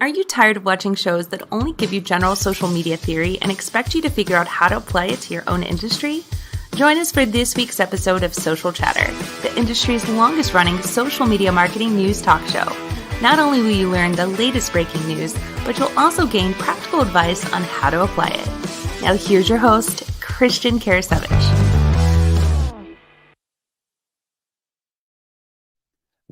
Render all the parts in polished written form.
Are you tired of watching shows that only give you general social media theory and expect you to figure out how to apply it to your own industry? Join us for this week's episode of Social Chatter, the industry's longest-running social media marketing news talk show. Not only will you learn the latest breaking news, but you'll also gain practical advice on how to apply it. Now here's your host, Christian Karasevich.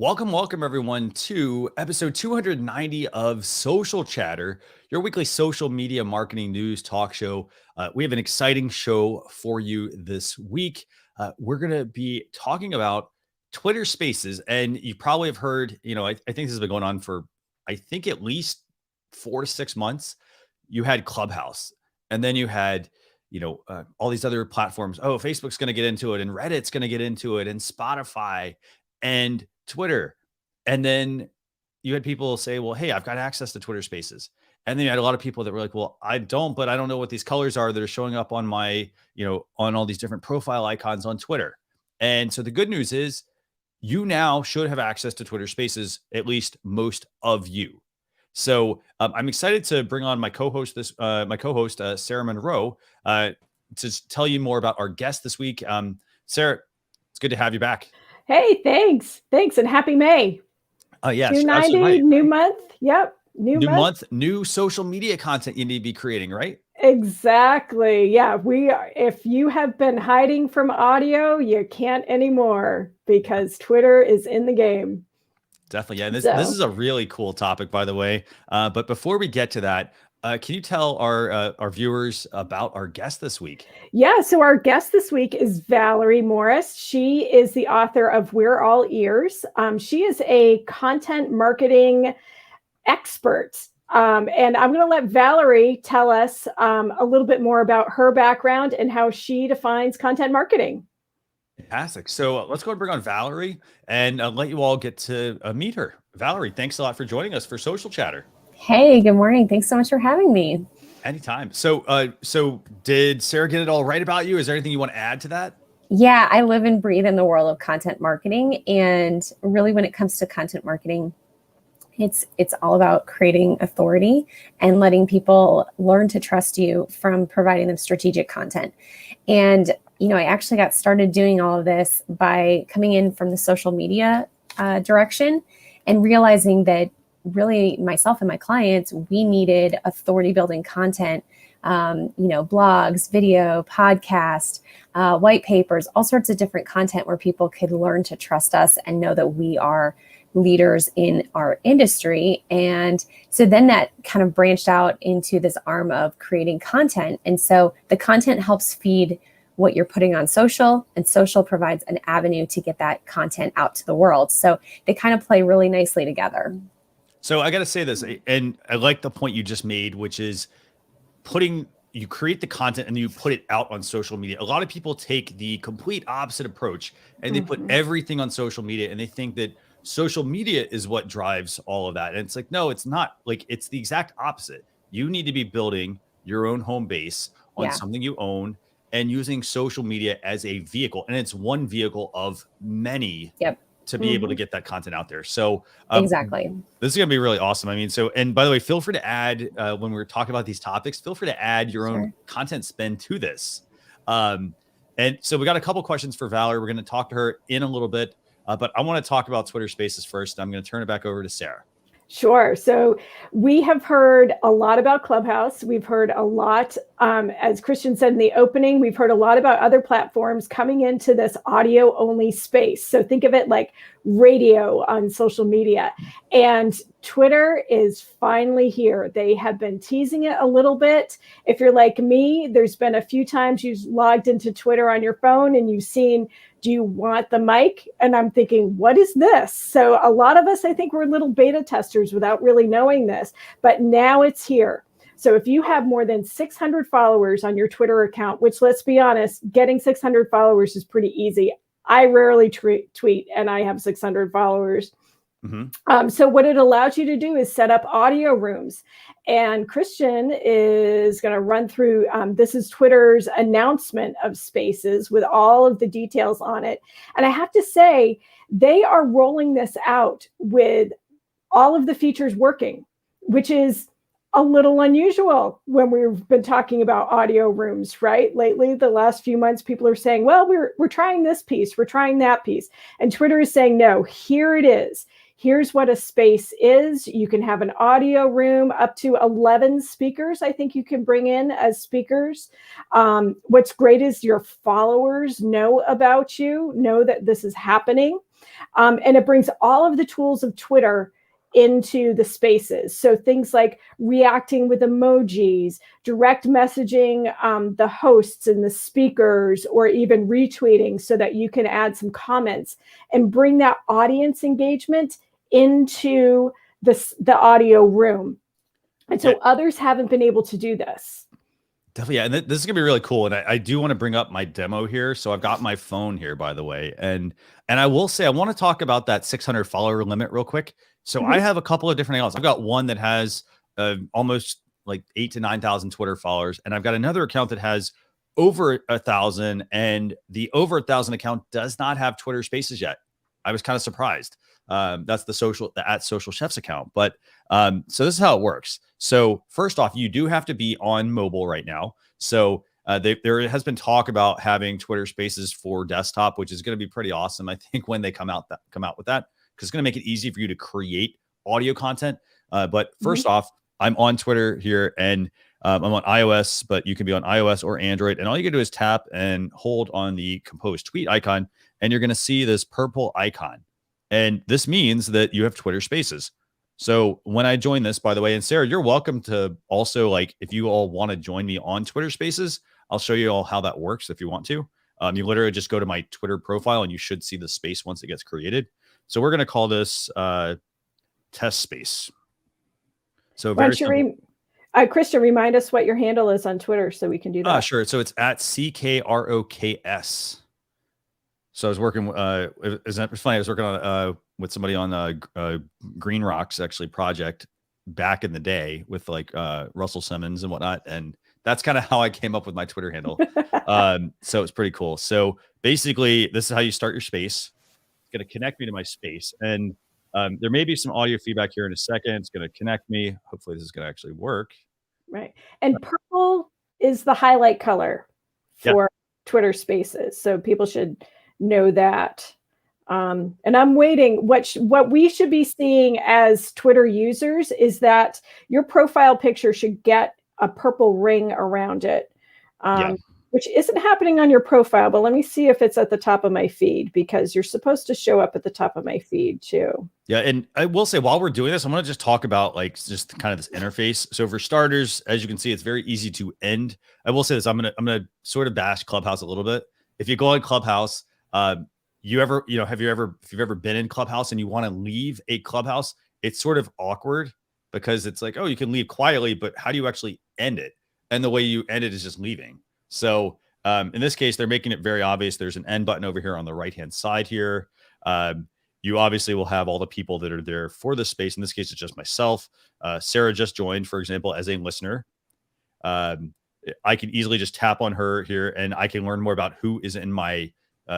Welcome everyone to episode 290 of Social Chatter, your weekly social media marketing news talk show. We have an exciting show for you this week. We're going to be talking about Twitter Spaces, and you probably have heard, I think this has been going on for, at least 4 to 6 months. You had Clubhouse, and then you had, all these other platforms. Oh, Facebook's going to get into it, and Reddit's going to get into it, and Spotify, and Twitter. And then you had people say, well, hey, I've got access to Twitter Spaces. And then you had a lot of people that were like, well, I don't know what these colors are that are showing up on my, on all these different profile icons on Twitter. And so the good news is you now should have access to Twitter Spaces, at least most of you. So I'm excited to bring on my co-host, Sarah Monroe, to tell you more about our guest this week. Sarah, it's good to have you back. Hey, thanks. And happy May. Yes. 290, new month. Yep. New month, new social media content you need to be creating, right? Exactly. Yeah. If you have been hiding from audio, you can't anymore because Twitter is in the game. Definitely. Yeah. This is a really cool topic, by the way. But before we get to that, can you tell our viewers about our guest this week? Yeah, so our guest this week is Valerie Morris. She is the author of We're All Ears. She is a content marketing expert. And I'm going to let Valerie tell us a little bit more about her background and how she defines content marketing. Fantastic. So let's go and bring on Valerie and let you all get to meet her. Valerie, thanks a lot for joining us for Social Chatter. Hey, good morning. Thanks so much for having me. Anytime. So did Sarah get it all right about you? Is there anything you want to add to that? Yeah, I live and breathe in the world of content marketing. And really, when it comes to content marketing, it's all about creating authority and letting people learn to trust you from providing them strategic content. And, I actually got started doing all of this by coming in from the social media direction and realizing that really myself and my clients, we needed authority building content, blogs, video, podcast, white papers, all sorts of different content where people could learn to trust us and know that we are leaders in our industry. And so then that kind of branched out into this arm of creating content. And so the content helps feed what you're putting on social, and social provides an avenue to get that content out to the world. So they kind of play really nicely together. So I got to say this, and I like the point you just made, which is you create the content and you put it out on social media. A lot of people take the complete opposite approach and they put everything on social media and they think that social media is what drives all of that. And it's like, no, it's not. Like, it's the exact opposite. You need to be building your own home base on something you own and using social media as a vehicle. And it's one vehicle of many. Yep. To be able to get that content out there. So exactly. This is going to be really awesome. I mean, and by the way, feel free to add, when we're talking about these topics, feel free to add your own content spend to this. And so we got a couple questions for Valerie. We're going to talk to her in a little bit, but I want to talk about Twitter Spaces first. I'm going to turn it back over to Sarah. Sure. So we have heard a lot about Clubhouse. We've heard a lot, as Christian said in the opening, we've heard a lot about other platforms coming into this audio only space. So think of it like radio on social media. And Twitter is finally here. They have been teasing it a little bit. If you're like me, there's been a few times you've logged into Twitter on your phone and you've seen, do you want the mic? And I'm thinking, what is this? So a lot of us, I think, we're little beta testers without really knowing this, but now it's here. So if you have more than 600 followers on your Twitter account, which, let's be honest, getting 600 followers is pretty easy. I rarely tweet and I have 600 followers. So what it allows you to do is set up audio rooms. And Christian is going to run through, this is Twitter's announcement of Spaces with all of the details on it. And I have to say, they are rolling this out with all of the features working. which is a little unusual when we've been talking about audio rooms, right? Lately, the last few months, people are saying, well, we're trying this piece, we're trying that piece. And Twitter is saying, no, here it is. Here's what a space is. You can have an audio room up to 11 speakers. I think you can bring in as speakers. What's great is your followers know about you, know that this is happening. And it brings all of the tools of Twitter into the spaces. So things like reacting with emojis, direct messaging the hosts and the speakers, or even retweeting so that you can add some comments and bring that audience engagement into the audio room. And so others haven't been able to do this. Definitely. Yeah. And this is gonna be really cool. And I do want to bring up my demo here. So I've got my phone here, by the way. And I will say, I want to talk about that 600 follower limit real quick. So I have a couple of different accounts. I've got one that has almost like 8,000 to 9,000 Twitter followers. And I've got another account that has over 1,000, and the over 1,000 account does not have Twitter Spaces yet. I was kind of surprised. That's the at Social Chefs account. But so this is how it works. So first off, you do have to be on mobile right now. So there has been talk about having Twitter Spaces for desktop, which is going to be pretty awesome. I think when they come out with that, because it's going to make it easy for you to create audio content. But first off, I'm on Twitter here, and I'm on iOS, but you can be on iOS or Android. And all you can do is tap and hold on the compose tweet icon, and you're going to see this purple icon. And this means that you have Twitter Spaces. So when I join this, by the way, and Sarah, you're welcome to also, like, if you all want to join me on Twitter Spaces, I'll show you all how that works if you want to. You literally just go to my Twitter profile and you should see the space once it gets created. So we're going to call this test space. So very Christian, remind us what your handle is on Twitter so we can do that. Sure. So it's at CKROKS. So I was working, it's funny, I was working on with somebody on Green Rocks actually project back in the day with like Russell Simmons and whatnot. And that's kind of how I came up with my Twitter handle. So it's pretty cool. So basically, this is how you start your space. It's going to connect me to my space. And there may be some audio feedback here in a second. It's going to connect me. Hopefully this is going to actually work. Right. And purple is the highlight color for Twitter Spaces. So people should know that. And I'm waiting. What we should be seeing as Twitter users is that your profile picture should get a purple ring around it, which isn't happening on your profile. But let me see if it's at the top of my feed, because you're supposed to show up at the top of my feed too. Yeah. And I will say, while we're doing this, I'm going to just talk about like just kind of this interface. So for starters, as you can see, it's very easy to end. I will say this, I'm going to sort of bash Clubhouse a little bit. If you go on Clubhouse, if you've ever been in Clubhouse and you want to leave a Clubhouse, it's sort of awkward because it's like, oh, you can leave quietly, but how do you actually end it? And the way you end it is just leaving. So in this case, they're making it very obvious. There's an end button over here on the right-hand side here. You obviously will have all the people that are there for the space. In this case, it's just myself. Sarah just joined, for example, as a listener. I can easily just tap on her here and I can learn more about who is in my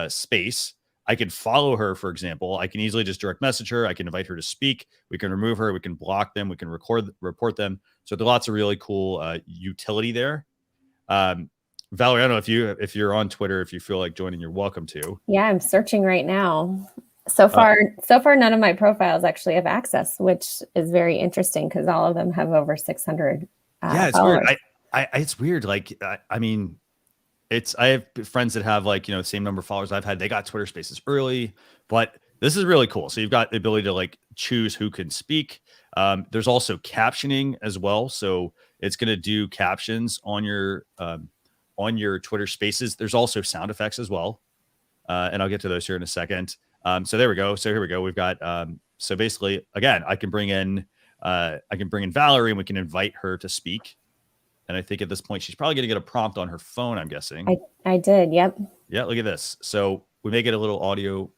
space. I can follow her, for example. I can easily just direct message her. I can invite her to speak. We can remove her. We can block them. We can report them. So there's lots of really cool utility there. Valerie, I don't know if you're on Twitter, if you feel like joining, you're welcome to. Yeah, I'm searching right now. So far, none of my profiles actually have access, which is very interesting because all of them have over 600. Yeah, it's followers. weird. It's weird. Like, I mean, I have friends that have like, the same number of followers I've had. They got Twitter Spaces early, but this is really cool. So you've got the ability to like choose who can speak. There's also captioning as well. So it's going to do captions on your Twitter Spaces. There's also sound effects as well. And I'll get to those here in a second. So there we go. So here we go. We've got, so basically, again, I can bring in Valerie and we can invite her to speak. And I think at this point, she's probably going to get a prompt on her phone, I'm guessing. I did. Yep. Yeah. Look at this. So we may get a little audio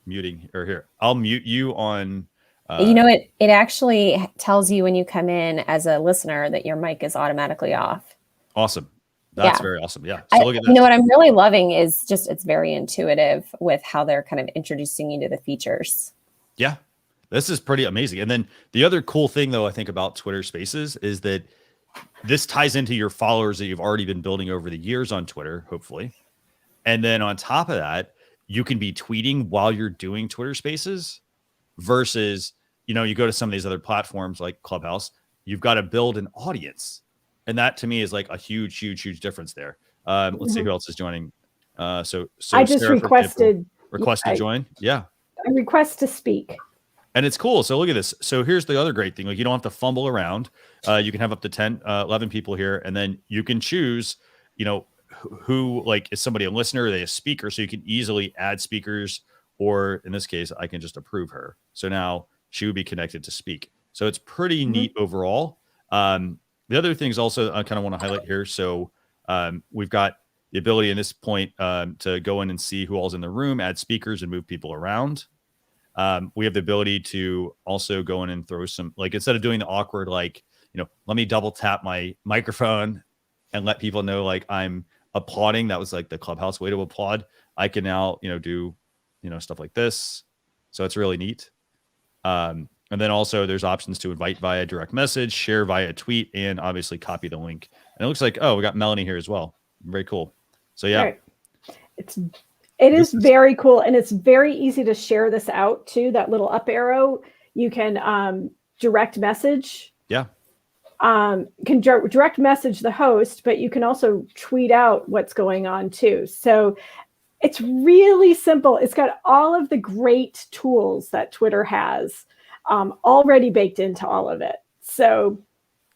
muting or here. I'll mute you on. It actually tells you when you come in as a listener that your mic is automatically off. Awesome. That's very awesome. Yeah. So look at this. What I'm really loving is just, it's very intuitive with how they're kind of introducing you to the features. Yeah. This is pretty amazing. And then the other cool thing, though, I think about Twitter Spaces is that this ties into your followers that you've already been building over the years on Twitter, hopefully. And then on top of that, you can be tweeting while you're doing Twitter Spaces versus, you know, you go to some of these other platforms like Clubhouse, you've got to build an audience. And that to me is like a huge, huge, huge difference there. Let's see who else is joining. So I just Sarah, requested to join. Yeah. I request to speak. And it's cool. So look at this. So here's the other great thing. Like you don't have to fumble around. You can have up to 10, 11 people here. And then you can choose, you know, who like, is somebody a listener? Are they a speaker? So you can easily add speakers, or in this case, I can just approve her. So now she would be connected to speak. So it's pretty neat overall. The other things also I kind of want to highlight here. So we've got the ability in this point to go in and see who all's in the room, add speakers and move people around. We have the ability to also go in and throw some, like instead of doing the awkward, like, you know, let me double tap my microphone and let people know like I'm applauding. That was like the Clubhouse way to applaud. I can now, you know, do, you know, stuff like this. So it's really neat. And then also there's options to invite via direct message, share via tweet, and obviously copy the link. And it looks like, oh, we got Melanie here as well. Very cool. So yeah. Right. It is very cool, and it's very easy to share this out too. That little up arrow, you can direct message. Yeah. Can direct message the host, but you can also tweet out what's going on too. So it's really simple. It's got all of the great tools that Twitter has already baked into all of it. So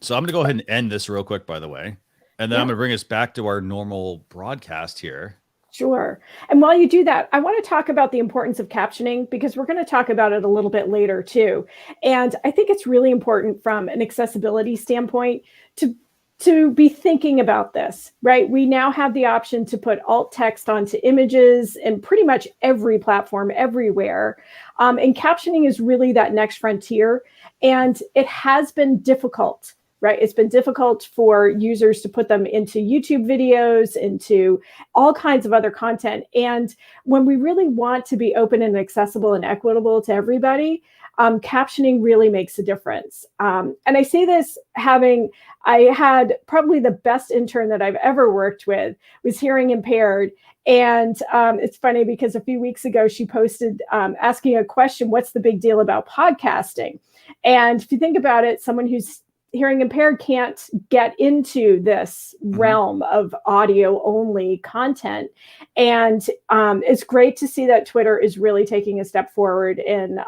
I'm going to go ahead and end this real quick, by the way, and then I'm going to bring us back to our normal broadcast here. Sure. And while you do that, I want to talk about the importance of captioning, because we're going to talk about it a little bit later too. And I think it's really important from an accessibility standpoint to be thinking about this, right? We now have the option to put alt text onto images in pretty much every platform everywhere. And captioning is really that next frontier. And it has been difficult. Right. It's been difficult for users to put them into YouTube videos, into all kinds of other content. And when we really want to be open and accessible and equitable to everybody, captioning really makes a difference. And I say this I had probably the best intern that I've ever worked with, was hearing impaired. And it's funny because a few weeks ago, she posted asking a question, what's the big deal about podcasting? And if you think about it, someone who's hearing impaired can't get into this realm of audio only content. And it's great to see that Twitter is really taking a step forward in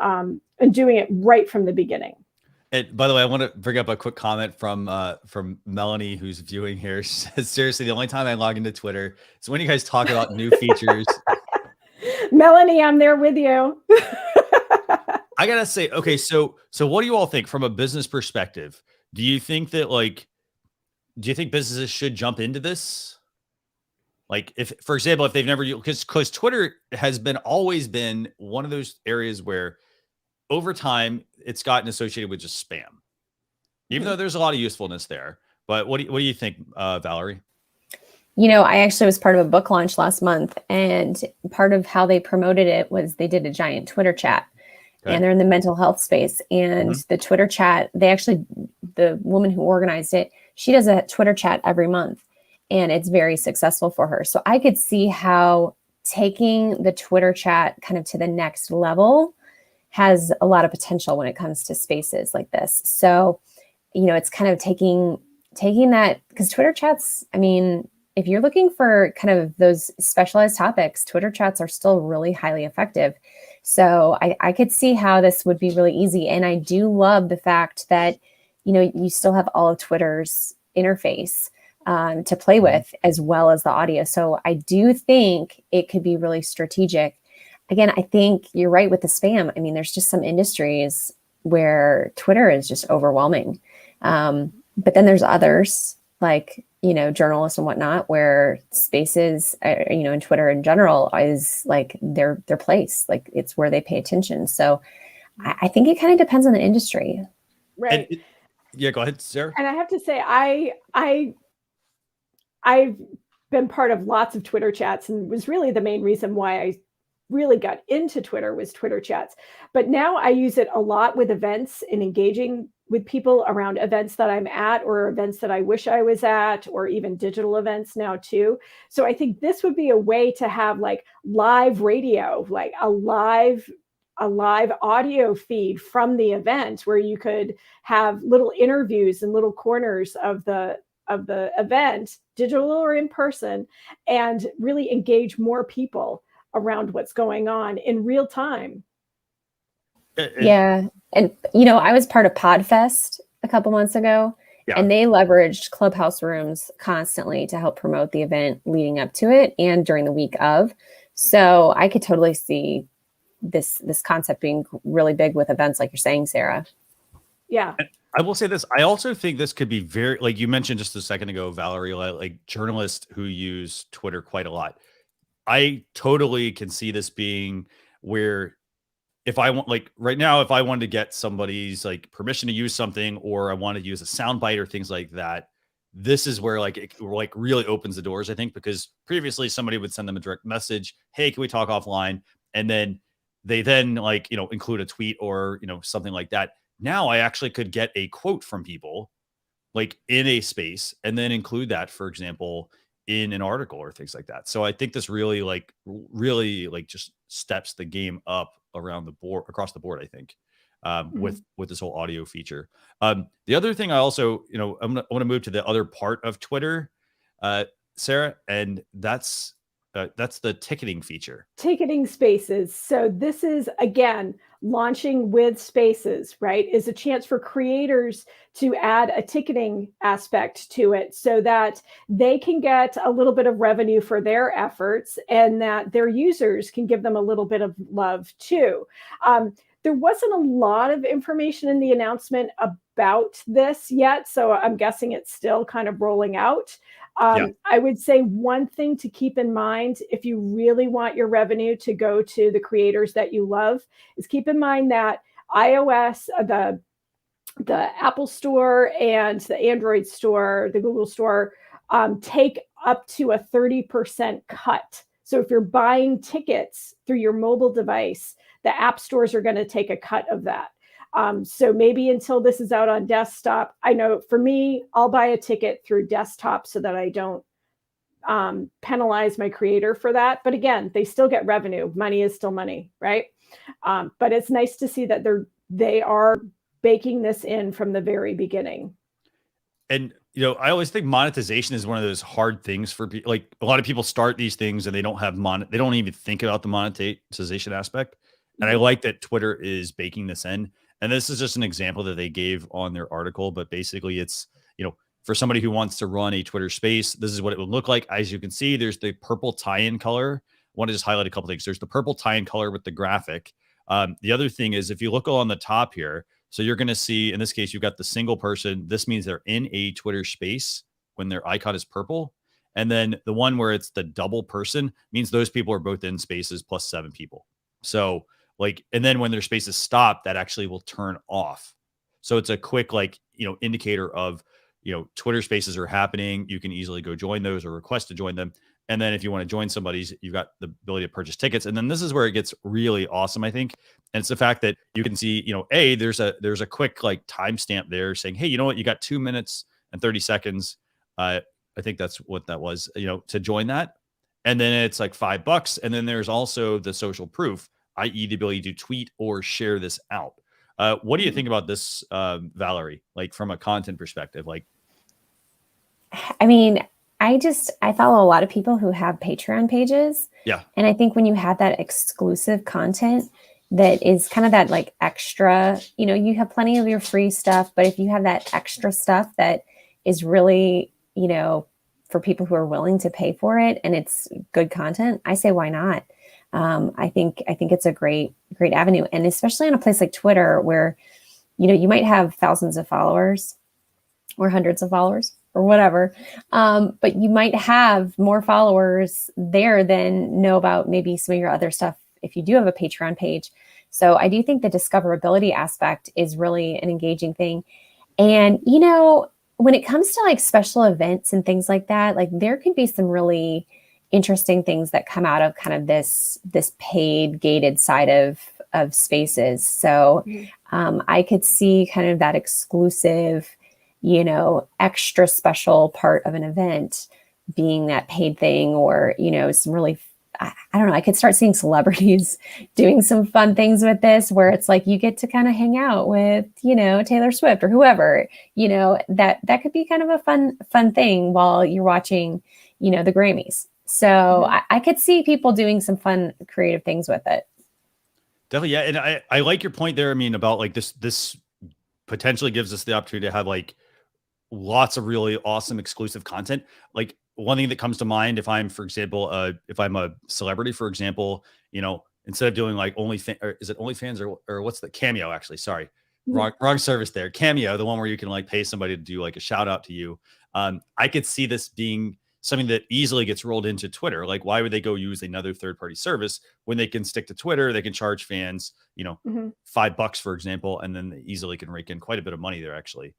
doing it right from the beginning. And by the way, I want to bring up a quick comment from Melanie, who's viewing here. She says, seriously, the only time I log into Twitter is when you guys talk about new features. Melanie, I'm there with you. I gotta say, okay, so what do you all think from a business perspective? Do you think that do you think businesses should jump into this? Like if, for example, if they've never used, because Twitter has always been one of those areas where over time it's gotten associated with just spam, even though there's a lot of usefulness there. But what do you think, Valerie? You know, I actually was part of a book launch last month, and part of how they promoted it was they did a giant Twitter chat. Okay. And they're in the mental health space, and the Twitter chat, the woman who organized it, she does a Twitter chat every month, and it's very successful for her. So I could see how taking the Twitter chat kind of to the next level has a lot of potential when it comes to spaces like this. So, you know, it's kind of taking that, because Twitter chats, I mean, if you're looking for kind of those specialized topics, Twitter chats are still really highly effective. So I could see how this would be really easy. And I do love the fact that, you know, you still have all of Twitter's interface to play with, as well as the audio. So I do think it could be really strategic. Again, I think you're right with the spam. I mean, there's just some industries where Twitter is just overwhelming. But then there's others like, you know, journalists and whatnot, where spaces, you know, and Twitter in general is like their place, like it's where they pay attention. So I think it kind of depends on the industry. Right. Yeah, go ahead, Sarah. And I have to say, I've been part of lots of Twitter chats, and was really the main reason why I really got into Twitter was Twitter chats. But now I use it a lot with events and engaging with people around events that I'm at or events that I wish I was at, or even digital events now too. So I think this would be a way to have like live radio, like a live audio feed from the event where you could have little interviews and little corners of the event, digital or in person, and really engage more people around what's going on in real time. Yeah. And, I was part of PodFest a couple months ago, and they leveraged Clubhouse rooms constantly to help promote the event leading up to it and during the week of. So I could totally see this concept being really big with events like you're saying, Sarah. Yeah. I will say this. I also think this could be very, like you mentioned just a second ago, Valerie, like journalists who use Twitter quite a lot. I totally can see this being where if I want, like right now, if I wanted to get somebody's like permission to use something, or I want to use a soundbite or things like that, this is where like it like really opens the doors, I think, because previously somebody would send them a direct message. Hey, can we talk offline? And then they like, include a tweet or, something like that. Now I actually could get a quote from people like in a space and then include that, for example, in an article or things like that. So I think this really just steps the game up around the board, across the board, I think, with this whole audio feature. The other thing I also, I want to move to the other part of Twitter, Sarah, and that's the ticketing feature. Ticketing Spaces. So this is, again, launching with Spaces, right? Is a chance for creators to add a ticketing aspect to it so that they can get a little bit of revenue for their efforts and that their users can give them a little bit of love too. There wasn't a lot of information in the announcement about this yet, so I'm guessing it's still kind of rolling out. I would say one thing to keep in mind if you really want your revenue to go to the creators that you love is keep in mind that iOS, the Apple Store and the Android Store, the Google Store, take up to a 30% cut. So if you're buying tickets through your mobile device, the app stores are going to take a cut of that. So maybe until this is out on desktop, I know for me, I'll buy a ticket through desktop so that I don't penalize my creator for that. But again, they still get revenue. Money is still money, right? But it's nice to see that they are baking this in from the very beginning. And I always think monetization is one of those hard things for people. Like a lot of people start these things and they don't have they don't even think about the monetization aspect. And I like that Twitter is baking this in. And this is just an example that they gave on their article. But basically, it's, for somebody who wants to run a Twitter space, this is what it would look like. As you can see, there's the purple tie-in color. I want to just highlight a couple things. There's the purple tie-in color with the graphic. The other thing is, if you look on the top here, so you're going to see, in this case, you've got the single person. This means they're in a Twitter space when their icon is purple. And then the one where it's the double person means those people are both in spaces plus 7 people. So and then when their spaces stop, that actually will turn off. So it's a quick, indicator of, Twitter spaces are happening. You can easily go join those or request to join them. And then if you want to join somebody's, you've got the ability to purchase tickets. And then this is where it gets really awesome, I think. And it's the fact that you can see, there's a quick timestamp there saying, hey, you know what? You got 2 minutes and 30 seconds. I think that's what that was, to join that. And then it's like $5. And then there's also the social proof, i.e. the ability to tweet or share this out. What do you think about this, Valerie, from a content perspective? I mean, I follow a lot of people who have Patreon pages. Yeah. And I think when you have that exclusive content that is kind of that extra, you have plenty of your free stuff, but if you have that extra stuff that is really, for people who are willing to pay for it and it's good content, I say, why not? I think it's a great avenue. And especially on a place like Twitter where, you might have thousands of followers or hundreds of followers or whatever. But you might have more followers there than know about maybe some of your other stuff if you do have a Patreon page. So I do think the discoverability aspect is really an engaging thing. And, when it comes to special events and things like that, there can be some really interesting things that come out of kind of this paid gated side of spaces. So I could see kind of that exclusive, extra special part of an event being that paid thing, or, some really, I don't know, I could start seeing celebrities doing some fun things with this, where it's like you get to kind of hang out with, Taylor Swift or whoever, that could be kind of a fun thing while you're watching, the Grammys. So I could see people doing some fun, creative things with it. Definitely. Yeah. And I like your point there. I mean, about like this potentially gives us the opportunity to have like lots of really awesome exclusive content. Like one thing that comes to mind, if I'm, for example, if I'm a celebrity, for example, instead of doing like is it OnlyFans or what's the Cameo? Actually, sorry, wrong service there. Cameo, the one where you can like pay somebody to do like a shout out to you. I could see this being something that easily gets rolled into Twitter. Like, why would they go use another third-party service when they can stick to Twitter? They can charge fans, $5, for example, and then they easily can rake in quite a bit of money there, actually.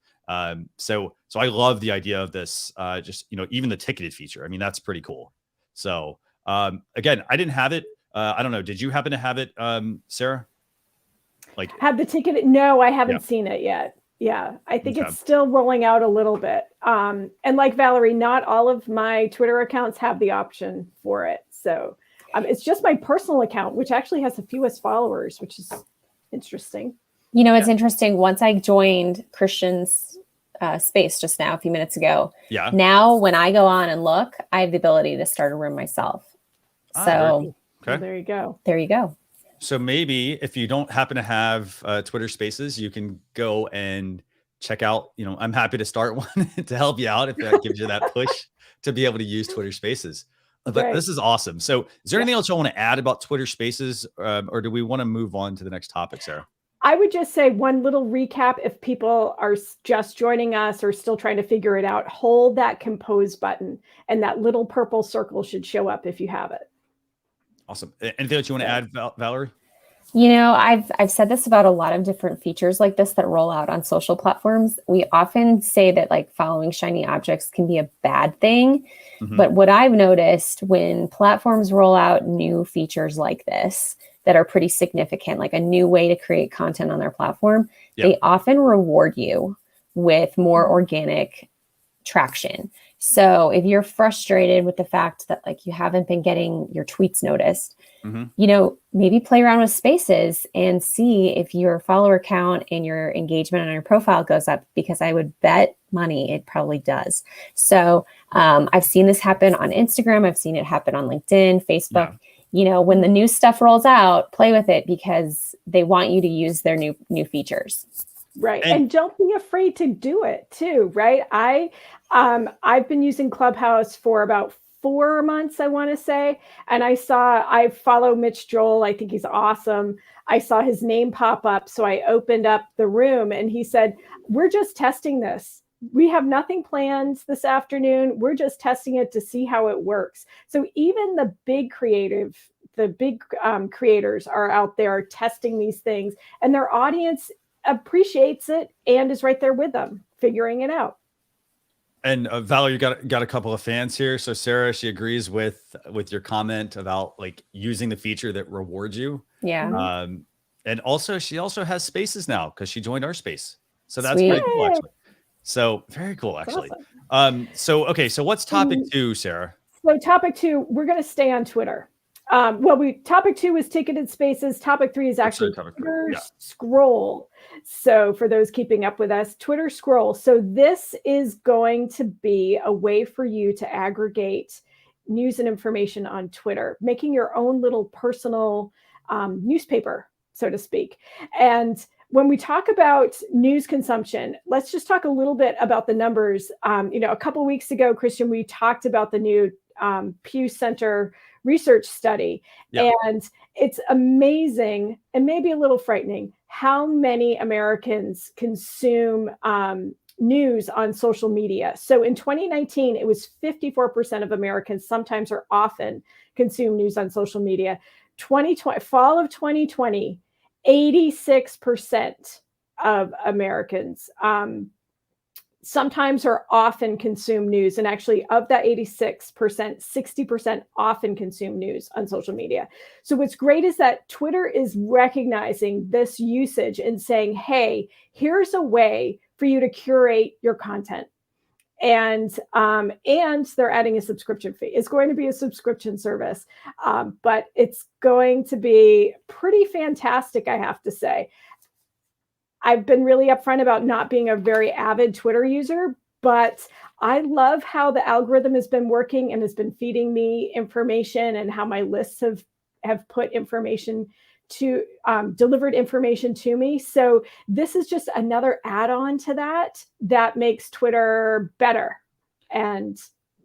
So I love the idea of this, just, even the ticketed feature. I mean, that's pretty cool. So, again, I didn't have it. I don't know. Did you happen to have it, Sarah? Like, have the ticket? No, I haven't seen it yet. Yeah, I think it's still rolling out a little bit. And like Valerie, not all of my Twitter accounts have the option for it. So it's just my personal account, which actually has the fewest followers, which is interesting. It's interesting. Once I joined Christian's space just now, a few minutes ago. Yeah. Now, when I go on and look, I have the ability to start a room myself. So cool. Okay. Well, there you go. There you go. So maybe if you don't happen to have Twitter Spaces, you can go and check out, I'm happy to start one to help you out if that gives you that push to be able to use Twitter Spaces. But This is awesome. So is there anything else you want to add about Twitter Spaces, or do we want to move on to the next topic, Sarah? I would just say one little recap. If people are just joining us or still trying to figure it out, hold that compose button and that little purple circle should show up if you have it. Awesome. Anything else you want to add, Valerie? I've said this about a lot of different features like this that roll out on social platforms. We often say that like following shiny objects can be a bad thing. Mm-hmm. But what I've noticed when platforms roll out new features like this that are pretty significant, like a new way to create content on their platform, they often reward you with more organic traction. So if you're frustrated with the fact that like you haven't been getting your tweets noticed, maybe play around with Spaces and see if your follower count and your engagement on your profile goes up, because I would bet money it probably does. So I've seen this happen on Instagram. I've seen it happen on LinkedIn, Facebook. When the new stuff rolls out, play with it because they want you to use their new features. Right. And don't be afraid to do it too. Right. I've been using Clubhouse for about 4 months, I want to say. And I follow Mitch Joel. I think he's awesome. I saw his name pop up. So I opened up the room and he said, we're just testing this. We have nothing planned this afternoon. We're just testing it to see how it works. So even the big creators are out there testing these things, and their audience appreciates it and is right there with them, figuring it out. And Valerie, you got a couple of fans here. So Sarah, she agrees with your comment about like using the feature that rewards you. Yeah. And also she also has Spaces now because she joined our space. So that's Sweet. pretty cool, actually. So very cool, actually. Awesome. So what's topic 2, Sarah? So topic 2, we're going to stay on Twitter. Topic 2 is ticketed spaces. Topic 3 is actually Twitter scroll. So for those keeping up with us, Twitter scroll. So this is going to be a way for you to aggregate news and information on Twitter, making your own little personal newspaper, so to speak. And when we talk about news consumption, let's just talk a little bit about the numbers. A couple of weeks ago, Christian, we talked about the new Pew Center research study. Yeah. And it's amazing and maybe a little frightening how many Americans consume news on social media. So in 2019, it was 54% of Americans sometimes or often consume news on social media. Fall of 2020, 86% of Americans sometimes or often consume news. And actually, of that 86%, 60% often consume news on social media. So what's great is that Twitter is recognizing this usage and saying, hey, here's a way for you to curate your content. And they're adding a subscription fee. It's going to be a subscription service, but it's going to be pretty fantastic, I have to say. I've been really upfront about not being a very avid Twitter user, but I love how the algorithm has been working and has been feeding me information, and how my lists have put information to delivered information to me. So this is just another add-on to that makes Twitter better and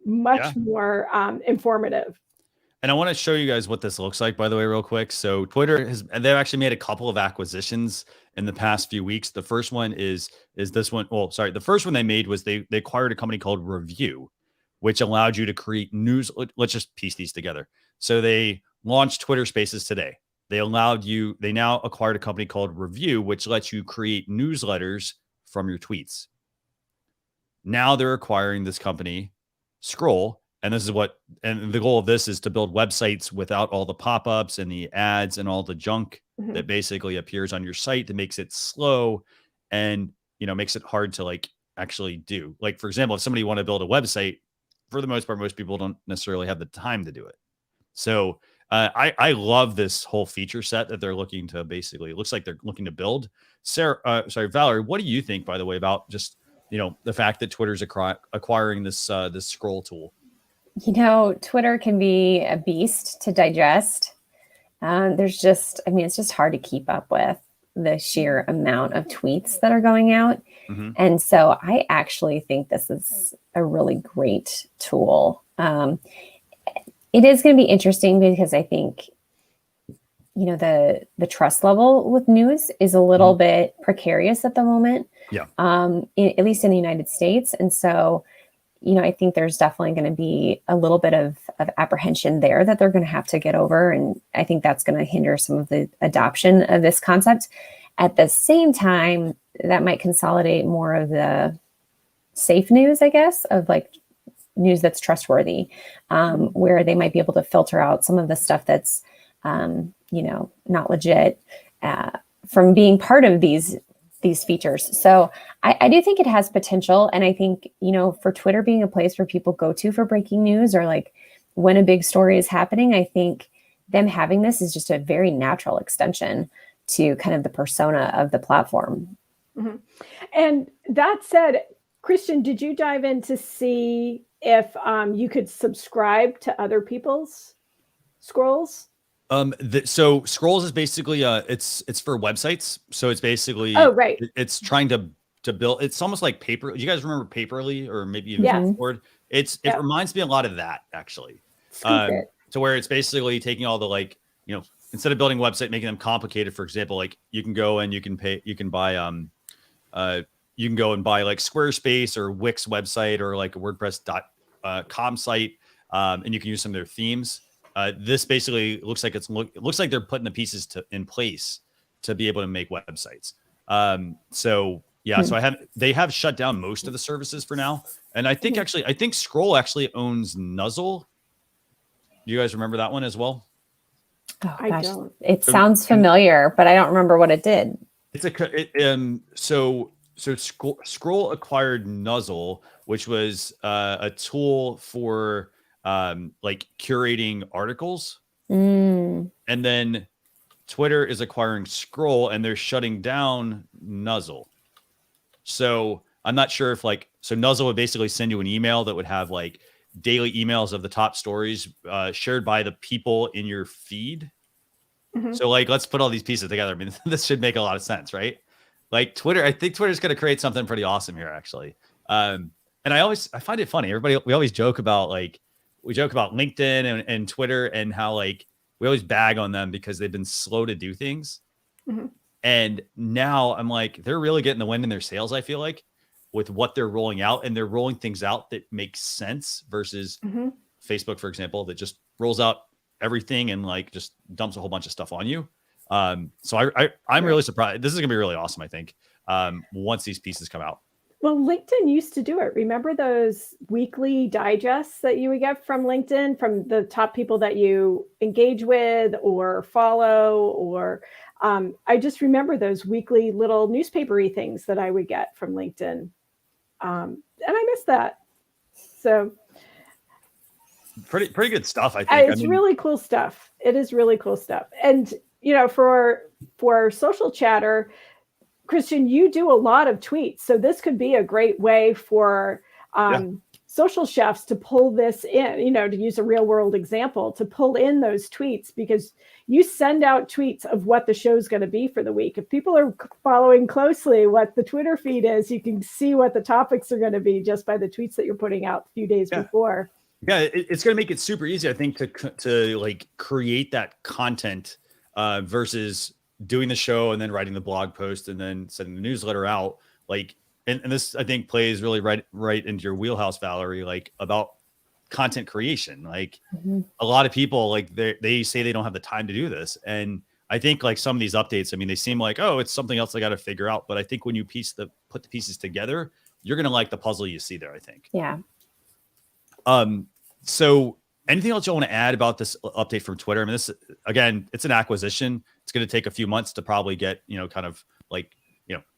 much more informative. And I want to show you guys what this looks like, by the way, real quick. So Twitter they've actually made a couple of acquisitions in the past few weeks. The first one is this one. Well, sorry. The first one they made was they acquired a company called Review, which allowed you to create news. Let's just piece these together. So they launched Twitter Spaces today. They now acquired a company called Review, which lets you create newsletters from your tweets. Now they're acquiring this company, Scroll. And the goal of this is to build websites without all the pop-ups and the ads and all the junk that basically appears on your site that makes it slow and, makes it hard to like actually do. Like, for example, if somebody want to build a website, for the most part, most people don't necessarily have the time to do it. So I love this whole feature set that they're looking to it looks like they're looking to build. Valerie, what do you think, by the way, about just, the fact that Twitter's acquiring this Scroll tool? Twitter can be a beast to digest. It's just hard to keep up with the sheer amount of tweets that are going out. Mm-hmm. And so I actually think this is a really great tool. It is going to be interesting because I think, the trust level with news is a little bit precarious at the moment. Yeah. At least in the United States. And so, I think there's definitely going to be a little bit of apprehension there that they're going to have to get over. And I think that's going to hinder some of the adoption of this concept. At the same time, that might consolidate more of the safe news, I guess, of like news that's trustworthy, where they might be able to filter out some of the stuff that's, not legit from being part of these features. So I do think it has potential. And I think, for Twitter being a place where people go to for breaking news or like when a big story is happening, I think them having this is just a very natural extension to kind of the persona of the platform. Mm-hmm. And that said, Christian, did you dive in to see if you could subscribe to other people's scrolls? So Scrolls is basically it's for websites. So it's basically it's trying to build. It's almost like Paper. Do you guys remember Paperly or maybe even Discord? It reminds me a lot of that actually. To where it's basically taking all the like instead of building a website, making them complicated. For example, like you can go and you can buy like Squarespace or Wix website or like a WordPress.com site, and you can use some of their themes. This basically looks like it looks like they're putting the pieces in place to be able to make websites. So they have shut down most of the services for now. And I think Scroll actually owns Nuzzle. Do you guys remember that one as well? Oh, gosh. It sounds familiar, but I don't remember what it did. So Scroll acquired Nuzzle, which was a tool for like curating articles. And then Twitter is acquiring Scroll and they're shutting down Nuzzle. So I'm not sure if Nuzzle would basically send you an email that would have like daily emails of the top stories shared by the people in your feed. Mm-hmm. So like, let's put all these pieces together. I mean, this should make a lot of sense, right? Like Twitter, I think Twitter's going to create something pretty awesome here, actually. And I find it funny. We always joke about LinkedIn and Twitter and how like we always bag on them because they've been slow to do things. Mm-hmm. And now I'm like, they're really getting the wind in their sails, I feel like, with what they're rolling out, and they're rolling things out that make sense versus Facebook, for example, that just rolls out everything and like just dumps a whole bunch of stuff on you. So I'm really surprised. This is gonna be really awesome, I think, once these pieces come out. Well, LinkedIn used to do it. Remember those weekly digests that you would get from LinkedIn, from the top people that you engage with or follow, or I just remember those weekly little newspapery things that I would get from LinkedIn. And I miss that. So pretty good stuff, I think. It's really cool stuff. It is really cool stuff. And, for social chatter, Christian, you do a lot of tweets. So this could be a great way for social chefs to pull this in, to use a real world example, to pull in those tweets, because you send out tweets of what the show's going to be for the week. If people are following closely what the Twitter feed is, you can see what the topics are going to be just by the tweets that you're putting out a few days before. Yeah, it's going to make it super easy, I think, to like create that content versus doing the show and then writing the blog post and then sending the newsletter out. Like, and this, I think, plays really right into your wheelhouse, Valerie, like about content creation. Like a lot of people, like they say they don't have the time to do this. And I think like some of these updates, I mean, they seem like, oh, it's something else I got to figure out. But I think when you put the pieces together, you're going to like the puzzle you see there, I think. Yeah. So anything else you want to add about this update from Twitter? I mean, this, again, it's an acquisition. It's going to take a few months to probably get, kind of like,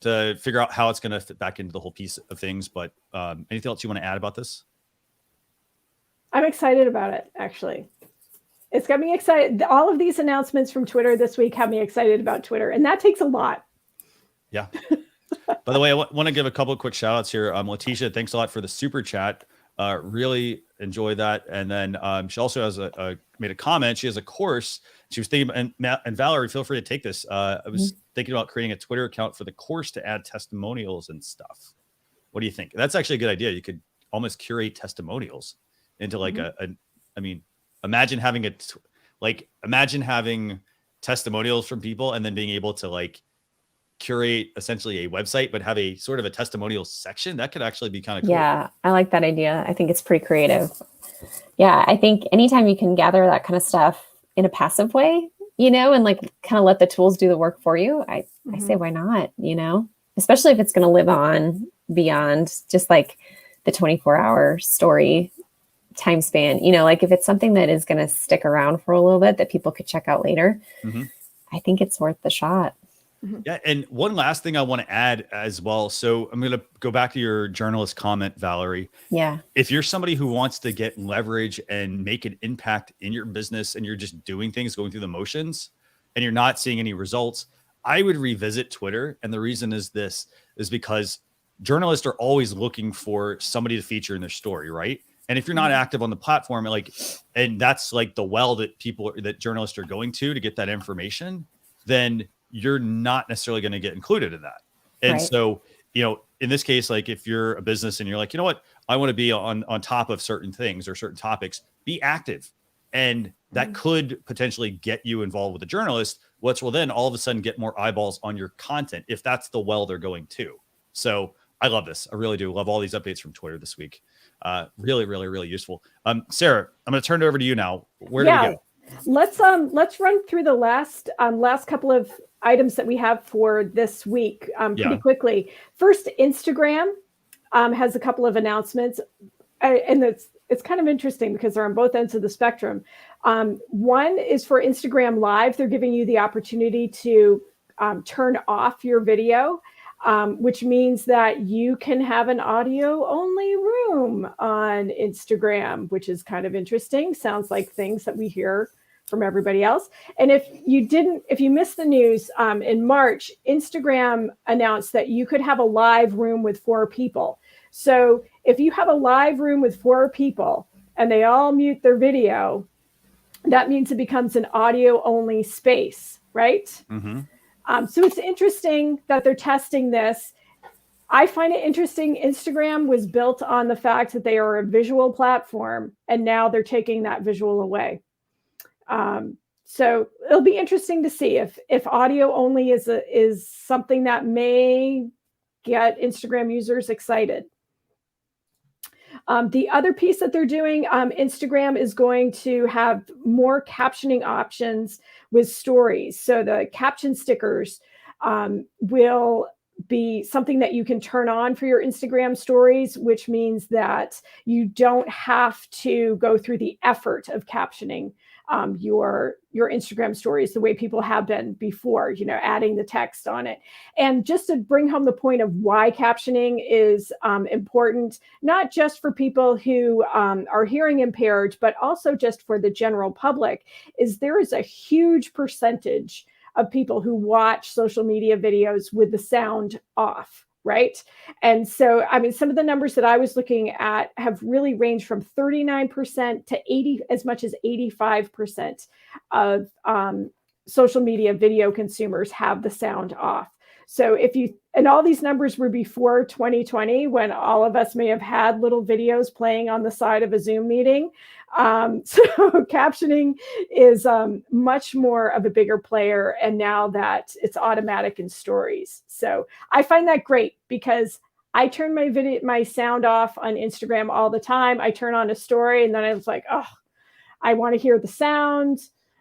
to figure out how it's going to fit back into the whole piece of things. But anything else you want to add about this? I'm excited about it, actually. It's got me excited. All of these announcements from Twitter this week have me excited about Twitter, and that takes a lot. Yeah. By the way, I want to give a couple of quick shout outs here. Letitia, thanks a lot for the super chat. Really enjoy that. And then she also has made a comment. She has a course. She was thinking, and Valerie, feel free to take this. I was thinking about creating a Twitter account for the course to add testimonials and stuff. What do you think? That's actually a good idea. You could almost curate testimonials into like imagine having imagine having testimonials from people and then being able to like curate essentially a website, but have a sort of a testimonial section. That could actually be kind of cool. Yeah, I like that idea. I think it's pretty creative. Yeah, I think anytime you can gather that kind of stuff in a passive way, and like kind of let the tools do the work for you, I say, why not, especially if it's going to live on beyond just like the 24-hour story time span, like if it's something that is going to stick around for a little bit that people could check out later, I think it's worth the shot. Yeah. And one last thing I want to add as well. So I'm going to go back to your journalist comment, Valerie. Yeah. If you're somebody who wants to get leverage and make an impact in your business and you're just doing things, going through the motions, and you're not seeing any results, I would revisit Twitter. And the reason is because journalists are always looking for somebody to feature in their story, right? And if you're not active on the platform, and that's like the well that journalists are going to get that information, then you're not necessarily going to get included in that. And right. So, in this case, like if you're a business and you're like, you know what, I want to be on top of certain things or certain topics, be active. And that could potentially get you involved with a journalist, which will then all of a sudden get more eyeballs on your content if that's the well they're going to. So I love this. I really do love all these updates from Twitter this week. Really, really, really useful. Sarah, I'm going to turn it over to you now. Where do we go? Let's run through the last couple of items that we have for this week pretty quickly. First, Instagram has a couple of announcements, and it's kind of interesting because they're on both ends of the spectrum. One is for Instagram Live. They're giving you the opportunity to turn off your video, which means that you can have an audio only room on Instagram, which is kind of interesting. Sounds like things that we hear from everybody else. And if you missed the news, in March, Instagram announced that you could have a live room with 4 people. So if you have a live room with 4 people and they all mute their video, that means it becomes an audio only space, right? So it's interesting that they're testing this. I find it interesting. Instagram was built on the fact that they are a visual platform, and now they're taking that visual away. So it'll be interesting to see if audio only is something that may get Instagram users excited. The other piece that they're doing, Instagram is going to have more captioning options with stories. So the caption stickers will be something that you can turn on for your Instagram stories, which means that you don't have to go through the effort of captioning your Instagram stories the way people have been before, adding the text on it. And just to bring home the point of why captioning is important, not just for people who are hearing impaired, but also just for the general public, is there is a huge percentage of people who watch social media videos with the sound off, right? And so, some of the numbers that I was looking at have really ranged from 39% to 80, as much as 85% of social media video consumers have the sound off. So and all these numbers were before 2020, when all of us may have had little videos playing on the side of a Zoom meeting. So captioning is much more of a bigger player, and now that it's automatic in stories. So I find that great, because I turn my sound off on Instagram all the time. I turn on a story and then I was like, oh, I want to hear the sound.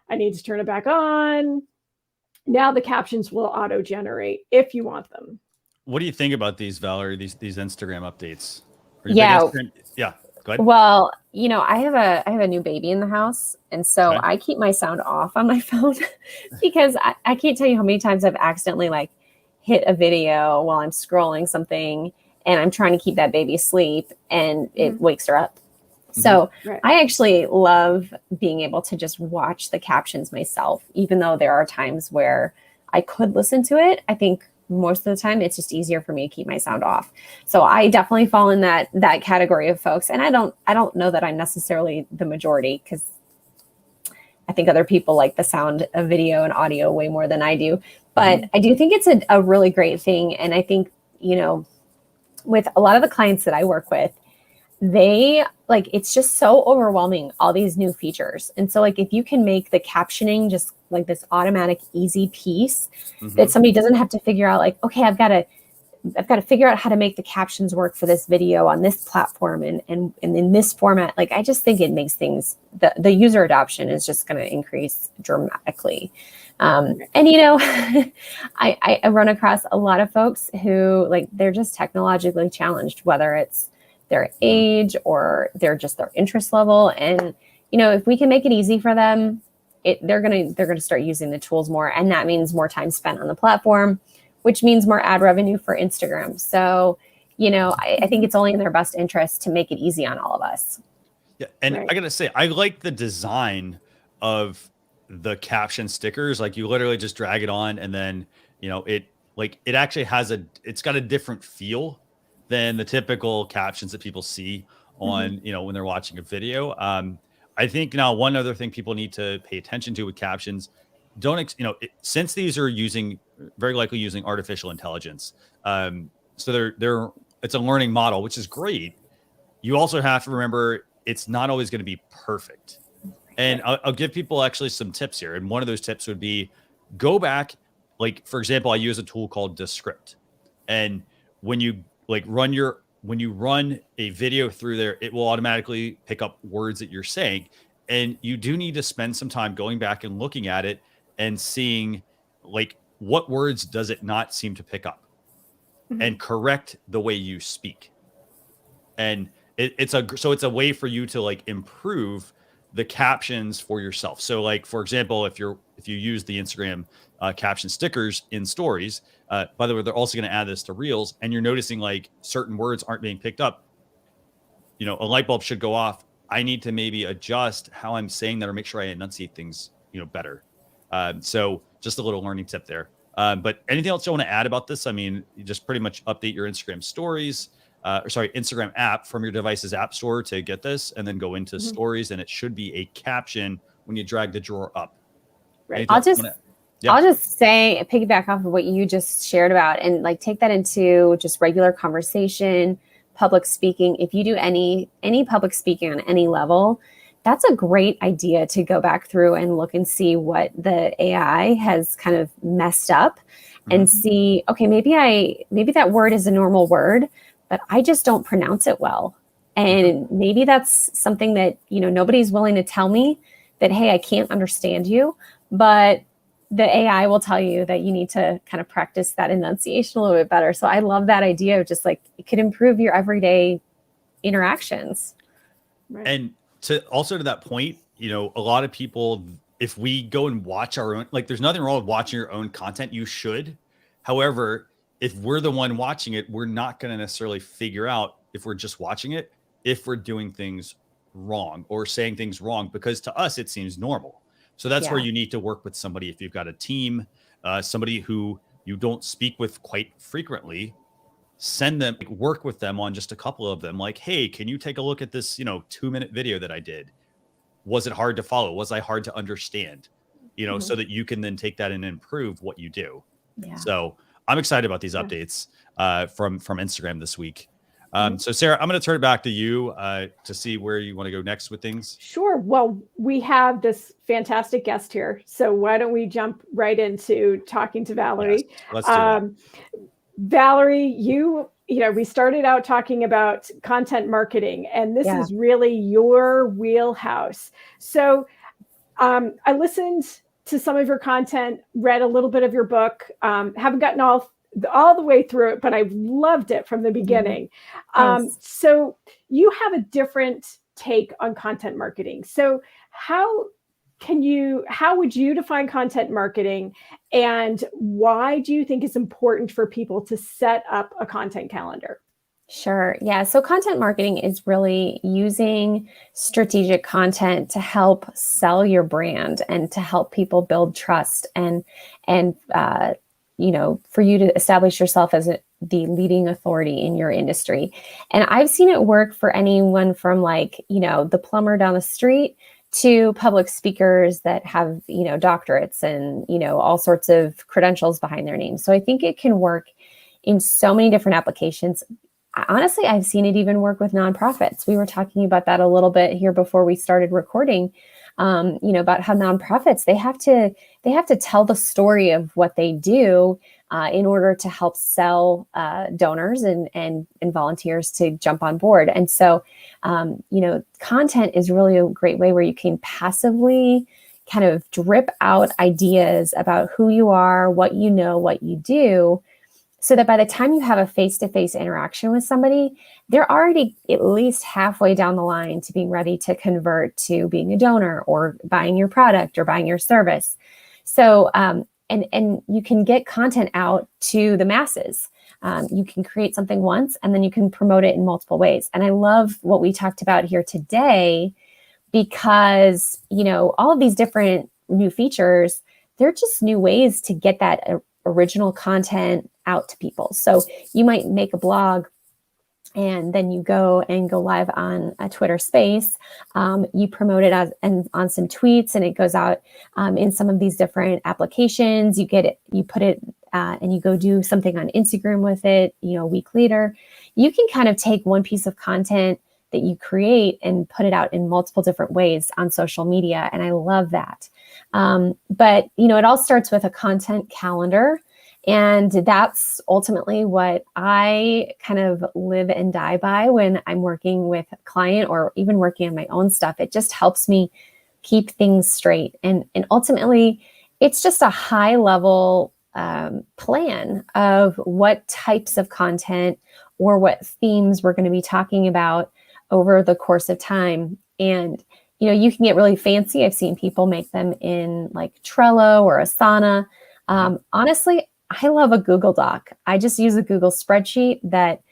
I need to turn it back on. Now the captions will auto-generate if you want them. What do you think about these, Valerie, these Instagram updates? Yeah. Yeah. Go ahead. Well, I have a new baby in the house. And so I keep my sound off on my phone because I can't tell you how many times I've accidentally hit a video while I'm scrolling something and I'm trying to keep that baby asleep and it wakes her up. So I actually love being able to just watch the captions myself, even though there are times where I could listen to it. I think most of the time it's just easier for me to keep my sound off. So I definitely fall in that category of folks. And I don't know that I'm necessarily the majority, because I think other people like the sound of video and audio way more than I do. But I do think it's a really great thing. And I think, with a lot of the clients that I work with, they it's just so overwhelming, all these new features. And so if you can make the captioning just this automatic, easy piece that somebody doesn't have to figure out okay, I've got to figure out how to make the captions work for this video on this platform and in this format. I just think it makes things, the user adoption is just going to increase dramatically. And I run across a lot of folks who they're just technologically challenged, whether it's their age or their interest level. And, if we can make it easy for them, they're going to start using the tools more. And that means more time spent on the platform, which means more ad revenue for Instagram. So, I think it's only in their best interest to make it easy on all of us. Yeah. And I got to say, I like the design of the caption stickers. You literally just drag it on and then, it actually it's got a different feel than the typical captions that people see on, when they're watching a video. I think now one other thing people need to pay attention to with captions, since these are very likely using artificial intelligence. So it's a learning model, which is great. You also have to remember it's not always going to be perfect. And I'll give people actually some tips here. And one of those tips would be go back. For example, I use a tool called Descript. And when you when you run a video through there, it will automatically pick up words that you're saying. And you do need to spend some time going back and looking at it and seeing what words does it not seem to pick up and correct the way you speak. And it's a way for you to improve the captions for yourself. So for example, if you use the Instagram caption stickers in stories, by the way, they're also going to add this to Reels, and you're noticing certain words aren't being picked up. A light bulb should go off. I need to maybe adjust how I'm saying that or make sure I enunciate things, better. So just a little learning tip there. But anything else you want to add about this? You just pretty much update your Instagram stories, Instagram app from your device's app store to get this, and then go into stories, and it should be a caption when you drag the drawer up. Right. I'll just say, piggyback off of what you just shared about, and take that into just regular conversation, public speaking. If you do any public speaking on any level, that's a great idea to go back through and look and see what the AI has kind of messed up and see, okay, maybe that word is a normal word, but I just don't pronounce it well. And maybe that's something that, nobody's willing to tell me that, hey, I can't understand you, but the AI will tell you that you need to kind of practice that enunciation a little bit better. So I love that idea of just like, it could improve your everyday interactions. Right. And to that point, a lot of people, if we go and watch our own, like there's nothing wrong with watching your own content. You should. However, if we're the one watching it, we're not going to necessarily figure out, if we're just watching it, if we're doing things wrong or saying things wrong, because to us, it seems normal. So that's where you need to work with somebody. If you've got a team, somebody who you don't speak with quite frequently, send them, work with them on just a couple of them. Like, hey, can you take a look at this, 2-minute video that I did? Was it hard to follow? Was I hard to understand? So that you can then take that and improve what you do. Yeah. So I'm excited about these updates from Instagram this week. So Sarah, I'm going to turn it back to you to see where you want to go next with things. Sure. Well, we have this fantastic guest here. So why don't we jump right into talking to Valerie? Yes, let's do that. Valerie, we started out talking about content marketing, and this is really your wheelhouse. So I listened to some of your content, read a little bit of your book, haven't gotten all the way through it, but I've loved it from the beginning. So you have a different take on content marketing. So how would you define content marketing, and why do you think it's important for people to set up a content calendar? Sure. Yeah. So content marketing is really using strategic content to help sell your brand and to help people build trust and for you to establish yourself as the leading authority in your industry. And I've seen it work for anyone from the plumber down the street to public speakers that have, doctorates and, all sorts of credentials behind their names. So I think it can work in so many different applications. Honestly, I've seen it even work with nonprofits. We were talking about that a little bit here before we started recording, about how nonprofits, they have to tell the story of what they do in order to help sell donors and volunteers to jump on board. And so, content is really a great way where you can passively kind of drip out ideas about who you are, what you know, what you do, so that by the time you have a face-to-face interaction with somebody, they're already at least halfway down the line to being ready to convert to being a donor or buying your product or buying your service. So, and you can get content out to the masses. You can create something once and then you can promote it in multiple ways. And I love what we talked about here today because, all of these different new features, they're just new ways to get that original content out to people. So you might make a blog and then you go live on a Twitter space. You promote it on some tweets and it goes out in some of these different applications. You get it, you put it and you go do something on Instagram with it, a week later. You can kind of take one piece of content that you create and put it out in multiple different ways on social media. And I love that. But, it all starts with a content calendar. And that's ultimately what I kind of live and die by when I'm working with a client or even working on my own stuff. It just helps me keep things straight. And ultimately, it's just a high level plan of what types of content or what themes we're going to be talking about over the course of time. And you can get really fancy. I've seen people make them in like Trello or Asana. Honestly, I love a Google Doc. I just use a Google spreadsheet that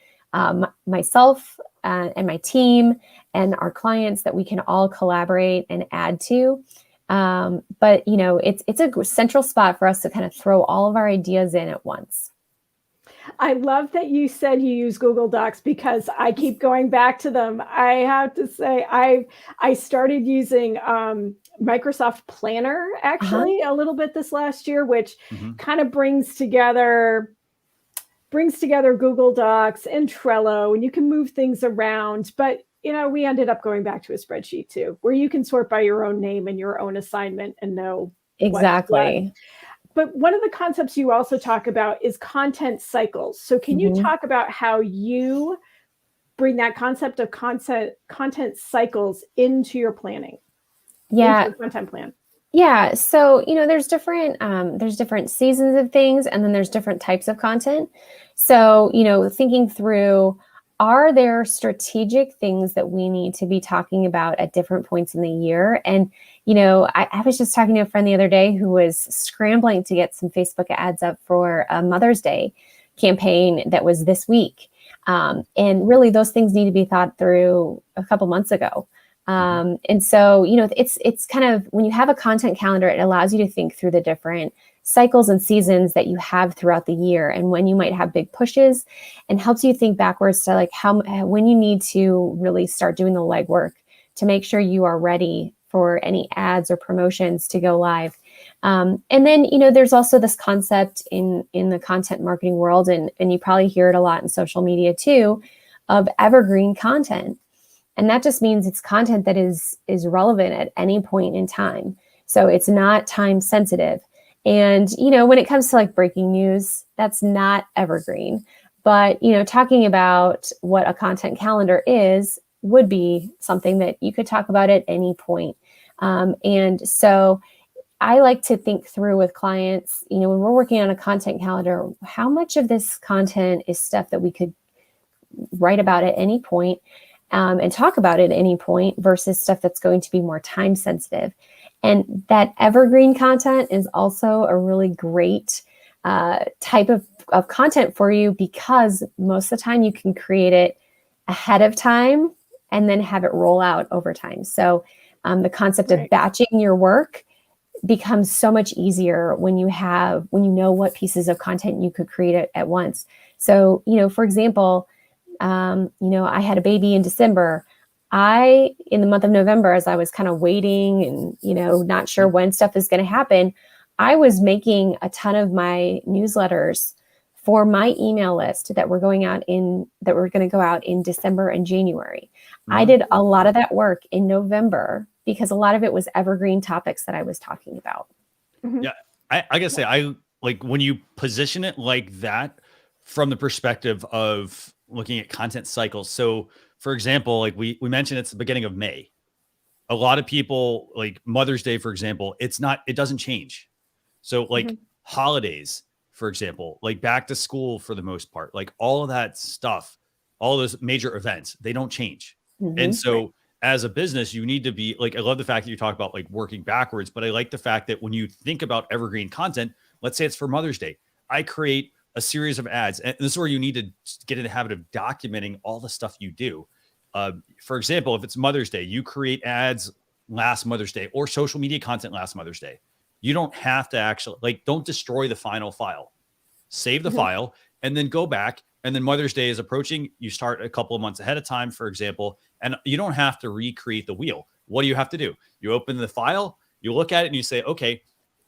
myself and my team and our clients that we can all collaborate and add to. But it's a central spot for us to kind of throw all of our ideas in at once. I love that you said you use Google Docs because I keep going back to them. I have to say I started using Microsoft Planner actually a little bit this last year, which kind of brings together Google Docs and Trello, and you can move things around. But we ended up going back to a spreadsheet too, where you can sort by your own name and your own assignment and know exactly. But one of the concepts you also talk about is content cycles. So can you talk about how you bring that concept of content cycles into your planning? Yeah. Into your content plan? Yeah. So, there's different seasons of things, and then there's different types of content. So, thinking through, are there strategic things that we need to be talking about at different points in the year? And, I was just talking to a friend the other day who was scrambling to get some Facebook ads up for a Mother's Day campaign that was this week. And really those things need to be thought through a couple months ago. And so, it's kind of, when you have a content calendar, it allows you to think through the different cycles and seasons that you have throughout the year and when you might have big pushes, and helps you think backwards to like when you need to really start doing the legwork to make sure you are ready for any ads or promotions to go live. And then, there's also this concept in the content marketing world, and you probably hear it a lot in social media too, of evergreen content. And that just means it's content that is relevant at any point in time. So it's not time sensitive. And, when it comes to like breaking news, that's not evergreen. But, talking about what a content calendar is would be something that you could talk about at any point. And so I like to think through with clients, when we're working on a content calendar, how much of this content is stuff that we could write about at any point, and talk about it at any point, versus stuff that's going to be more time sensitive. And that evergreen content is also a really great type of content for you, because most of the time you can create it ahead of time and then have it roll out over time. So the concept of batching your work becomes so much easier when you know what pieces of content you could create at once. So, for example, I had a baby in December. In the month of November, as I was kind of waiting and, not sure when stuff is going to happen, I was making a ton of my newsletters for my email list that were going to go out in December and January. I did a lot of that work in November because a lot of it was evergreen topics that I was talking about. Yeah. I gotta say, I like when you position it like that from the perspective of looking at content cycles. So for example, like we mentioned, it's the beginning of May. A lot of people, like Mother's Day, for example, it doesn't change. So like holidays, for example, like back to school, for the most part, like all of that stuff, all those major events, they don't change. And so as a business, you need to be like, I love the fact that you talk about like working backwards, but I like the fact that when you think about evergreen content, let's say it's for Mother's Day, I create a series of ads. And this is where you need to get in the habit of documenting all the stuff you do. For example, if it's Mother's Day, you create ads last Mother's Day or social media content last Mother's Day. You don't have to actually don't destroy the final file, save the file, and then go back. And then Mother's Day is approaching. You start a couple of months ahead of time, for example, and you don't have to recreate the wheel. What do you have to do? You open the file, you look at it and you say, okay,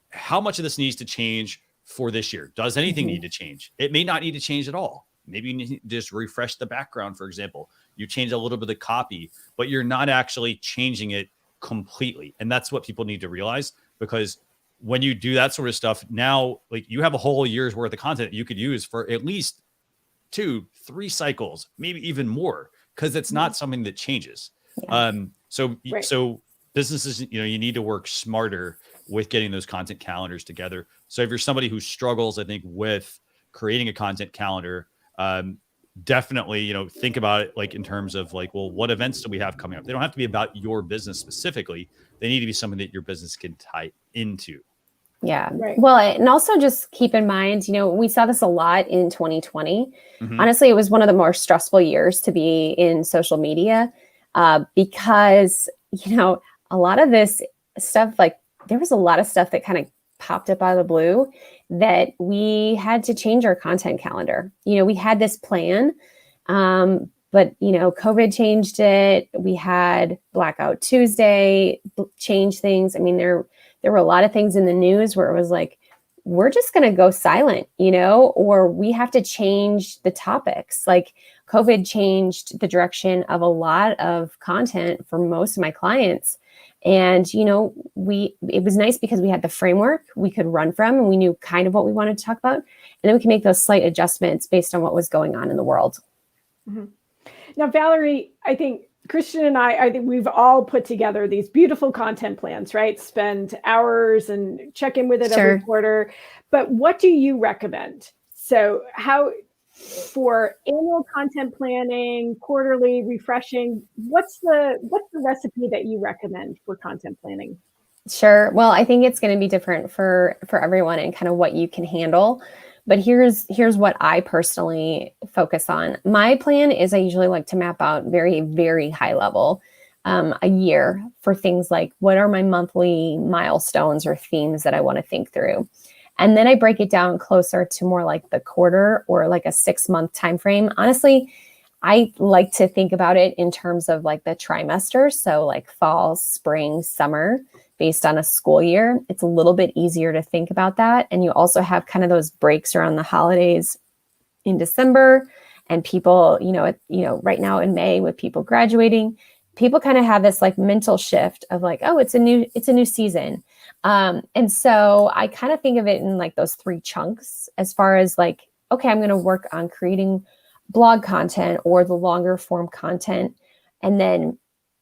how much of this needs to change for this year? Does anything need to change? It may not need to change at all. Maybe you need to just refresh the background, for example. You change a little bit of the copy, but you're not actually changing it completely. And that's what people need to realize, because when you do that sort of stuff, now like you have a whole year's worth of content you could use for at least 2-3 cycles, maybe even more, because it's not something that changes. So businesses, you need to work smarter with getting those content calendars together. So if you're somebody who struggles, I think, with creating a content calendar, definitely, think about it like in terms of like, well, what events do we have coming up? They don't have to be about your business specifically. They need to be something that your business can tie into. Yeah. Right. Well, and also just keep in mind, we saw this a lot in 2020. Honestly, it was one of the more stressful years to be in social media, because, a lot of this stuff, like there was a lot of stuff that kind of popped up out of the blue that we had to change our content calendar. We had this plan, but, COVID changed it. We had Blackout Tuesday change things. I mean, there were a lot of things in the news where it was like, we're just going to go silent, or we have to change the topics. Like COVID changed the direction of a lot of content for most of my clients. And, it was nice because we had the framework we could run from, and we knew kind of what we wanted to talk about. And then we can make those slight adjustments based on what was going on in the world. Now, Valerie, I think Christian and I think we've all put together these beautiful content plans, right? Spend hours and check in with it every quarter. But what do you recommend? So how, for annual content planning, quarterly refreshing, what's the recipe that you recommend for content planning? Sure. Well, I think it's going to be different for everyone and kind of what you can handle. But here's what I personally focus on. My plan is I usually like to map out very, very high level a year for things like what are my monthly milestones or themes that I want to think through. And then I break it down closer to more like the quarter or like a 6-month time frame. Honestly, I like to think about it in terms of like the trimester. So like fall, spring, summer, based on a school year. It's a little bit easier to think about that. And you also have kind of those breaks around the holidays in December, and people, right now in May with people graduating, people kind of have this like mental shift of like, oh, it's a new season. And so I kind of think of it in like those 3 chunks as far as like, okay, I'm going to work on creating blog content or the longer form content. And then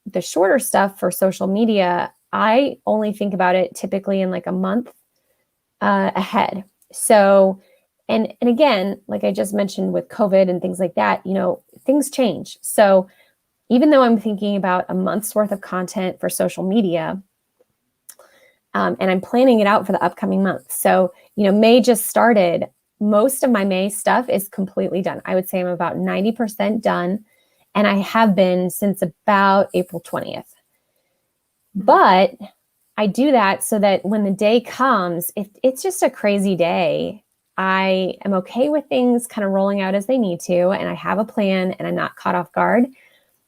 the shorter stuff for social media, I only think about it typically in like a month ahead. So, and again, like I just mentioned with COVID and things like that, things change. So even though I'm thinking about a month's worth of content for social media, and I'm planning it out for the upcoming month. So, May just started. Most of my May stuff is completely done. I would say I'm about 90% done. And I have been since about April 20th. But I do that so that when the day comes, if it's just a crazy day, I am okay with things kind of rolling out as they need to. And I have a plan and I'm not caught off guard.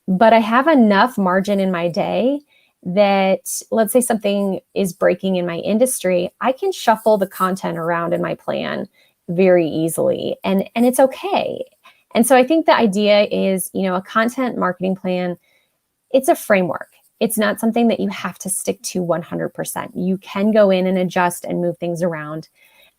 But I have enough margin in my day that, let's say something is breaking in my industry, I can shuffle the content around in my plan very easily. And it's okay. And so I think the idea is, a content marketing plan, it's a framework. It's not something that you have to stick to 100%. You can go in and adjust and move things around,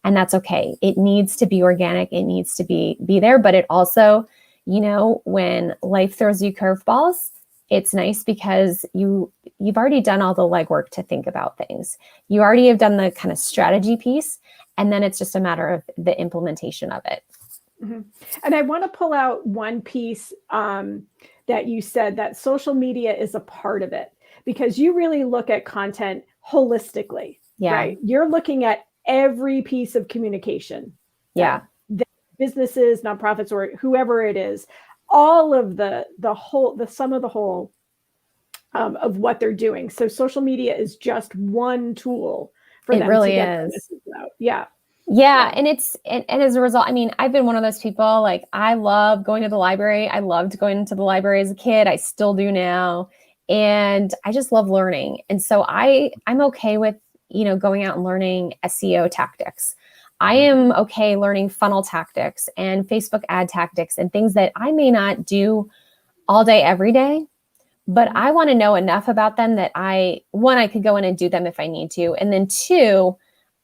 and that's okay. It needs to be organic. It needs to be there, but it also, when life throws you curveballs, it's nice because you've already done all the legwork to think about things. You already have done the kind of strategy piece, and then it's just a matter of the implementation of it. Mm-hmm. And I want to pull out one piece that you said, that social media is a part of it, because you really look at content holistically, right? You're looking at every piece of communication. Yeah. Businesses, nonprofits, or whoever it is, all of the sum of the whole of what they're doing. So social media is just one tool for them really to get their is. message out. Yeah. Yeah. And and as a result, I've been one of those people, like, I love going to the library. I loved going to the library as a kid. I still do now. And I just love learning. And so I'm okay with, going out and learning SEO tactics. I am okay learning funnel tactics and Facebook ad tactics and things that I may not do all day, every day, but I want to know enough about them that I could go in and do them if I need to. And then 2,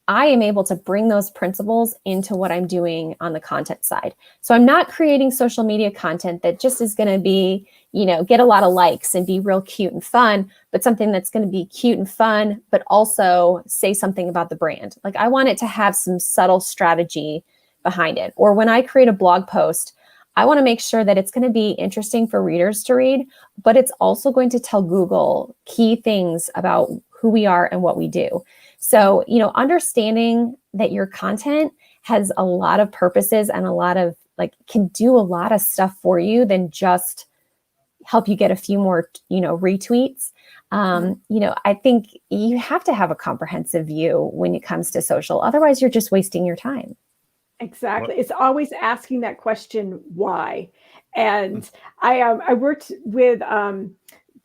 I am able to bring those principles into what I'm doing on the content side. So I'm not creating social media content that just is going to be, get a lot of likes and be real cute and fun, but something that's going to be cute and fun, but also say something about the brand. Like, I want it to have some subtle strategy behind it. Or when I create a blog post, I want to make sure that it's going to be interesting for readers to read, but it's also going to tell Google key things about who we are and what we do. So, understanding that your content has a lot of purposes and a lot of, can do a lot of stuff for you than just help you get a few more, retweets. I think you have to have a comprehensive view when it comes to social. Otherwise, you're just wasting your time. Exactly. It's always asking that question, why? And I worked with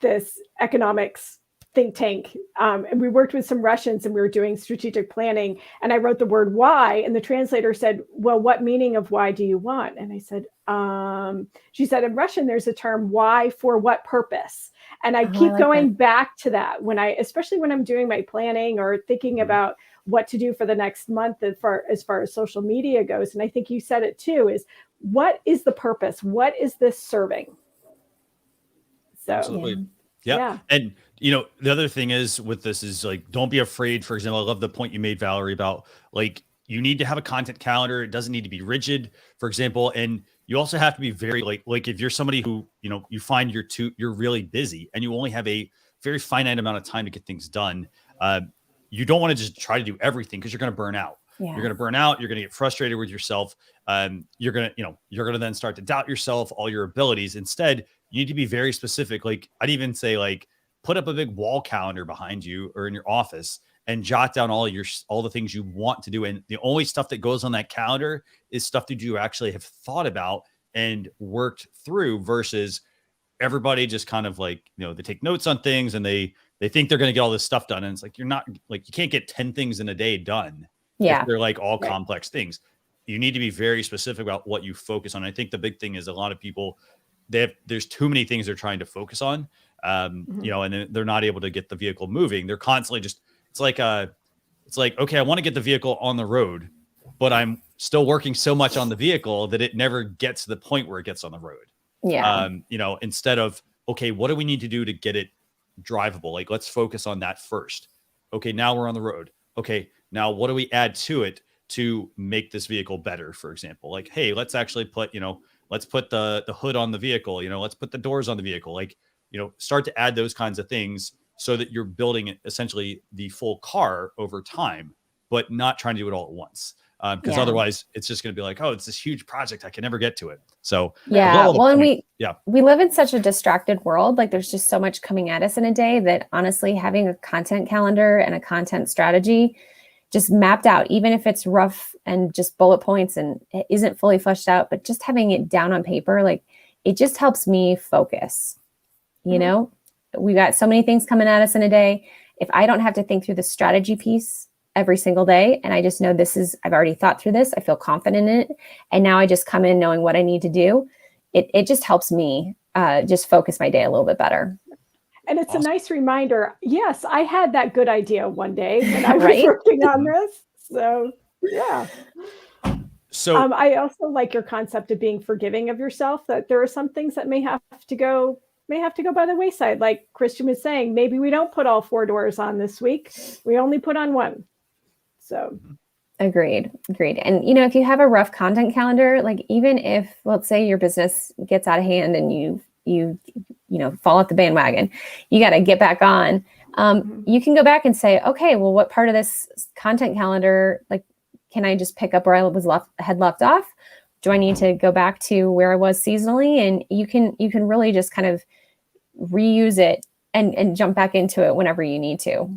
this economics think tank, and we worked with some Russians, and we were doing strategic planning, and I wrote the word why, and the translator said, well, what meaning of why do you want? And I said, she said, in Russian, there's a term, why for what purpose? And I keep going back to that especially when I'm doing my planning or thinking about what to do for the next month as far as social media goes. And I think you said it too, is what is the purpose? What is this serving? So Absolutely. Yeah. And the other thing is with this is like, don't be afraid. For example, I love the point you made, Valerie, about like, you need to have a content calendar. It doesn't need to be rigid, for example. And you also have to be very like if you're somebody who, you find you're really busy and you only have a very finite amount of time to get things done. You don't want to just try to do everything because you're going to burn out. Yeah. You're going to burn out. You're going to get frustrated with yourself. You're going to then start to doubt yourself, all your abilities. Instead, you need to be very specific. Like I'd even say like put up a big wall calendar behind you or in your office and jot down all the things you want to do. And the only stuff that goes on that calendar is stuff that you actually have thought about and worked through versus everybody just kind of like, they take notes on things and they think they're going to get all this stuff done. And it's like, you're not like, you can't get 10 things in a day done. Yeah. If they're like all complex things. You need to be very specific about what you focus on. I think the big thing is a lot of people, there's too many things they're trying to focus on, and they're not able to get the vehicle moving. They're constantly it's like, okay, I want to get the vehicle on the road, but I'm still working so much on the vehicle that it never gets to the point where it gets on the road. Yeah. Instead of, okay, what do we need to do to get it drivable? Like, let's focus on that first. Okay, now we're on the road. Okay, now what do we add to it to make this vehicle better? For example, like, hey, let's actually put, let's put the hood on the vehicle, let's put the doors on the vehicle, like, start to add those kinds of things so that you're building essentially the full car over time, but not trying to do it all at once. Because otherwise it's just going to be like, oh, it's this huge project. I can never get to it. So well, and we live in such a distracted world. Like there's just so much coming at us in a day that honestly having a content calendar and a content strategy just mapped out, even if it's rough and just bullet points and it isn't fully fleshed out, but just having it down on paper, like it just helps me focus. We got so many things coming at us in a day. If I don't have to think through the strategy piece every single day, and I just know I've already thought through this, I feel confident in it. And now I just come in knowing what I need to do. It just helps me just focus my day a little bit better. And it's a nice reminder. Yes, I had that good idea one day when I was working on this. So, yeah. So I also like your concept of being forgiving of yourself, that there are some things that may have to go by the wayside. Like Christian was saying, maybe we don't put all 4 doors on this week. We only put on 1. So Agreed. And, if you have a rough content calendar, like even if, let's say your business gets out of hand and you fall off the bandwagon, you got to get back on. You can go back and say, okay, well, what part of this content calendar, like, can I just pick up where I had left off? Do I need to go back to where I was seasonally? And you can really just kind of reuse it and jump back into it whenever you need to.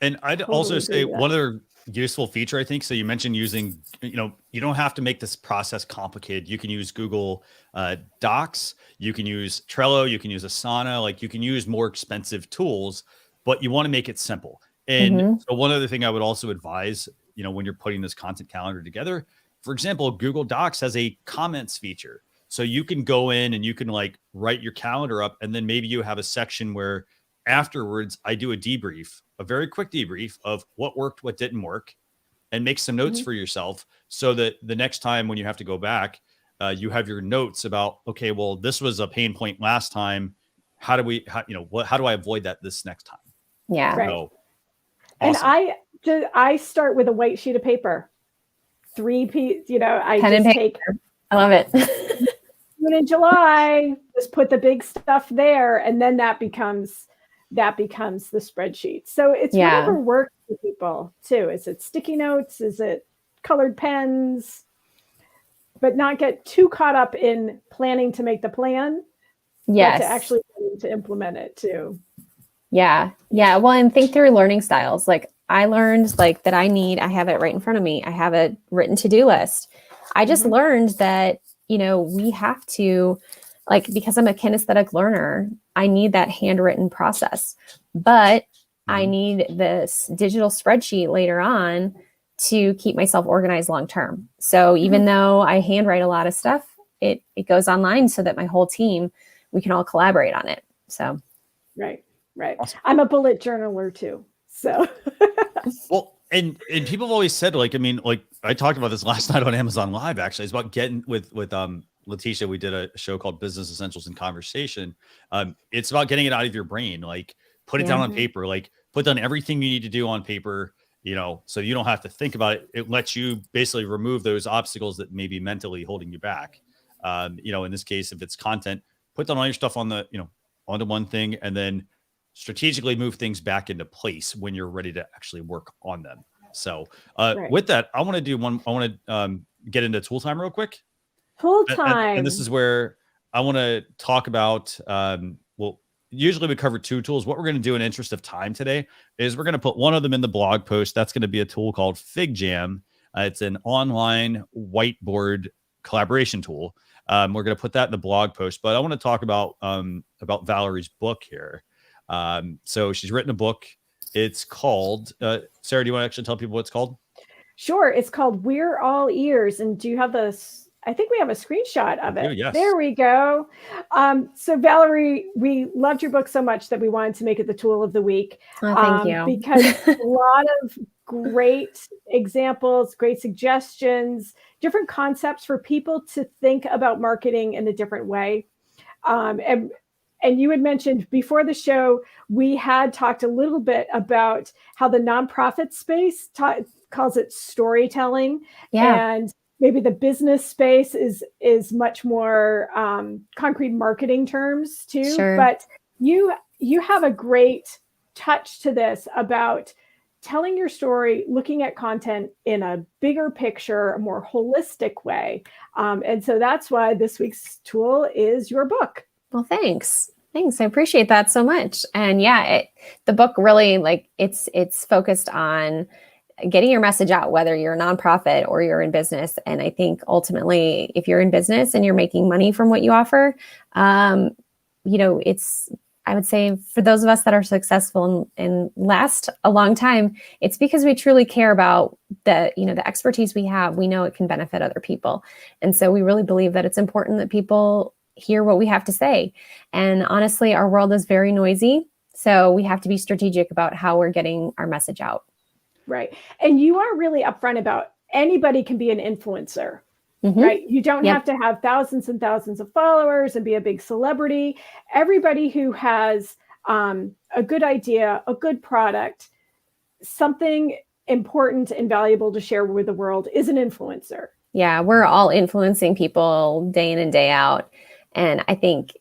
And I'd also say one other useful feature, I think. So you mentioned using, you don't have to make this process complicated. You can use Google Docs, you can use Trello, you can use Asana, like you can use more expensive tools, but you want to make it simple. And so one other thing I would also advise, when you're putting this content calendar together, for example, Google Docs has a comments feature. So you can go in and you can like write your calendar up, and then maybe you have a section where afterwards I do a very quick debrief of what worked, what didn't work, and make some notes for yourself so that the next time when you have to go back, you have your notes about, okay, well, this was a pain point last time. How do I avoid that this next time? Yeah. Right. So, awesome. And I start with a white sheet of paper. 3 pieces, I just take. I love it. In July, just put the big stuff there, and then that becomes the spreadsheet. So it's whatever works for people too. Is it sticky notes? Is it colored pens? But not get too caught up in planning to make the plan. Yes. But to actually to implement it too. Yeah. Well, and think through learning styles. Like I learned that I have it right in front of me. I have a written to-do list. I just learned that, we have to, because I'm a kinesthetic learner, I need that handwritten process, but I need this digital spreadsheet later on to keep myself organized long-term. So even though I handwrite a lot of stuff, it goes online so that my whole team, we can all collaborate on it. So. Right. Awesome. I'm a bullet journaler too. So. Well, and people have always said, I talked about this last night on Amazon Live, actually. It's about getting with Letitia, we did a show called Business Essentials in Conversation. It's about getting it out of your brain. Like put it down on paper, like put down everything you need to do on paper, so you don't have to think about it. It lets you basically remove those obstacles that may be mentally holding you back. In this case, if it's content, put down all your stuff on the, onto one thing, and then strategically move things back into place when you're ready to actually work on them. So with that, I want to get into tool time real quick. Tool time. And this is where I want to talk about, usually we cover 2 tools. What we're going to do in interest of time today is we're going to put one of them in the blog post. That's going to be a tool called Figjam. It's an online whiteboard collaboration tool. We're going to put that in the blog post, but I want to talk about Valerie's book here. So she's written a book. It's called, Sarah, do you want to actually tell people what it's called? Sure. It's called We're All Ears. And do you have this? I think we have a screenshot of it. Yes. There we go. So Valerie, we loved your book so much that we wanted to make it the tool of the week. Oh, thank you. Because a lot of great examples, great suggestions, different concepts for people to think about marketing in a different way. And you had mentioned before the show, we had talked a little bit about how the nonprofit space calls it storytelling. Yeah. And maybe the business space is much more concrete marketing terms too. Sure. But you have a great touch to this about telling your story, looking at content in a bigger picture, a more holistic way. And so that's why this week's tool is your book. Well, thanks. I appreciate that so much. And the book really it's focused on getting your message out, whether you're a nonprofit or you're in business. And I think ultimately, if you're in business and you're making money from what you offer, I would say for those of us that are successful and last a long time, it's because we truly care about the expertise we have. We know it can benefit other people. And so we really believe that it's important that people hear what we have to say. And honestly, our world is very noisy. So we have to be strategic about how we're getting our message out. Right. And you are really upfront about anybody can be an influencer, right? You don't have to have thousands and thousands of followers and be a big celebrity. Everybody who has a good idea, a good product, something important and valuable to share with the world is an influencer. Yeah, we're all influencing people day in and day out. And I think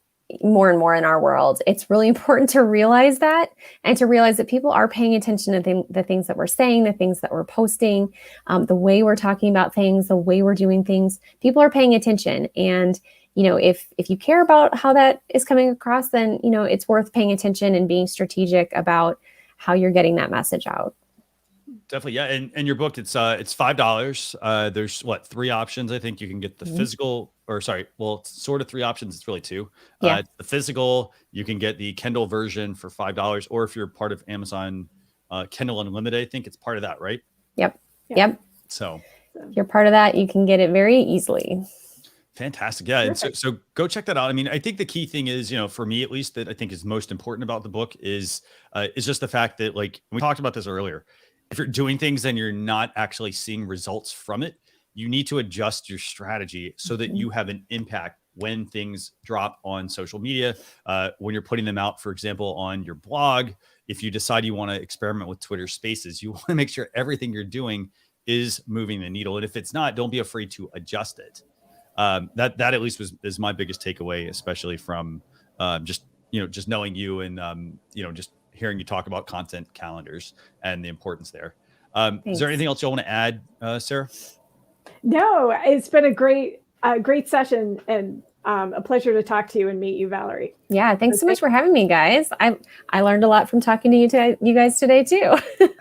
more and more in our world, it's really important to realize that and to realize that people are paying attention to the things that we're saying, the things that we're posting, the way we're talking about things, the way we're doing things. People are paying attention. And, if you care about how that is coming across, then, it's worth paying attention and being strategic about how you're getting that message out. Definitely. Yeah. And your book, it's $5. There's 3 options. I think you can get the physical, it's sort of 3 options. It's really 2. The physical, you can get the Kindle version for $5, or if you're part of Amazon Kindle Unlimited, I think it's part of that, right? Yep. So if you're part of that, you can get it very easily. Fantastic. Yeah. And so go check that out. I mean, I think the key thing is, for me, at least, that I think is most important about the book is just the fact that, like, we talked about this earlier. If you're doing things and you're not actually seeing results from it, you need to adjust your strategy so that you have an impact when things drop on social media, when you're putting them out, for example, on your blog. If you decide you want to experiment with Twitter Spaces, you want to make sure everything you're doing is moving the needle. And if it's not, don't be afraid to adjust it. That at least is my biggest takeaway, especially from just knowing you and just hearing you talk about content calendars and the importance there. Is there anything else you want to add, Sarah? No, it's been a great session and a pleasure to talk to you and meet you, Valerie. Yeah, thanks so much for having me, guys. I learned a lot from talking to you guys today too.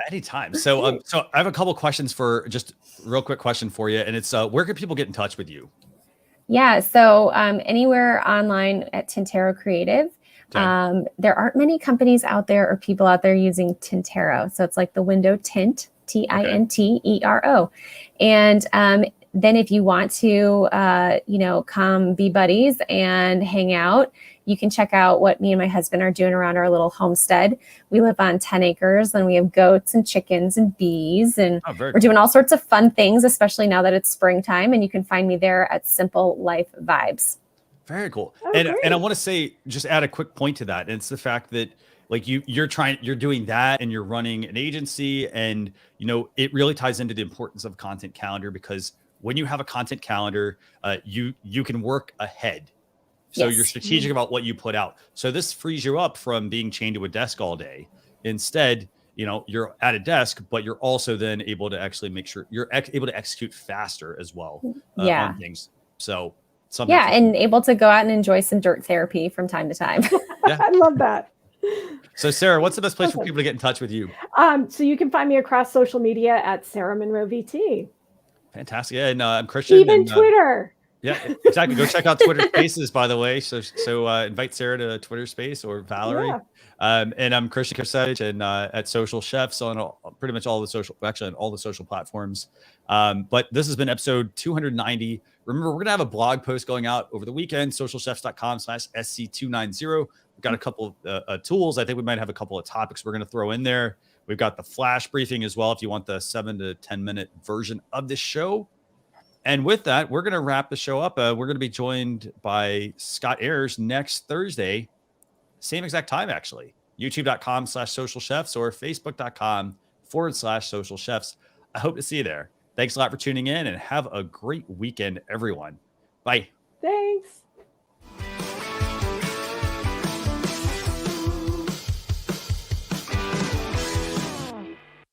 Anytime. So I have a couple questions just real quick question for you, and it's where can people get in touch with you? Yeah, so anywhere online at Tintero Creative. Okay. There aren't many companies out there or people out there using Tintero. So it's like the window tint, Tintero. And then if you want to, come be buddies and hang out, you can check out what me and my husband are doing around our little homestead. We live on 10 acres and we have goats and chickens and bees, and we're doing all sorts of fun things, especially now that it's springtime. And you can find me there at Simple Life Vibes. Very cool. Oh, and great. I want to say, just add a quick point to that. And it's the fact that like you're doing that and you're running an agency, and, it really ties into the importance of content calendar, because when you have a content calendar, you can work ahead. So Yes. you're strategic about what you put out. So this frees you up from being chained to a desk all day. Instead, you're at a desk, but you're also then able to actually make sure you're able to execute faster as well on things. So something. Yeah, and able to go out and enjoy some dirt therapy from time to time. Yeah. I love that. So Sarah, what's the best place for people to get in touch with you? So you can find me across social media at Sarah Monroe VT. Fantastic. Yeah, and I'm Christian. Even Twitter. Yeah, exactly. Go check out Twitter Spaces, by the way. So invite Sarah to Twitter Space, or Valerie. Yeah. And I'm Christian Kosevich, and at Social Chefs on pretty much all the social platforms. But this has been episode 290. Remember, we're going to have a blog post going out over the weekend, socialchefs.com/SC290. We've got a couple of tools. I think we might have a couple of topics we're going to throw in there. We've got the flash briefing as well, if you want the 7 to 10 minute version of this show. And with that, we're going to wrap the show up. We're going to be joined by Scott Ayers next Thursday, same exact time, actually. YouTube.com/social chefs or Facebook.com/social chefs. I hope to see you there. Thanks a lot for tuning in, and have a great weekend, everyone. Bye.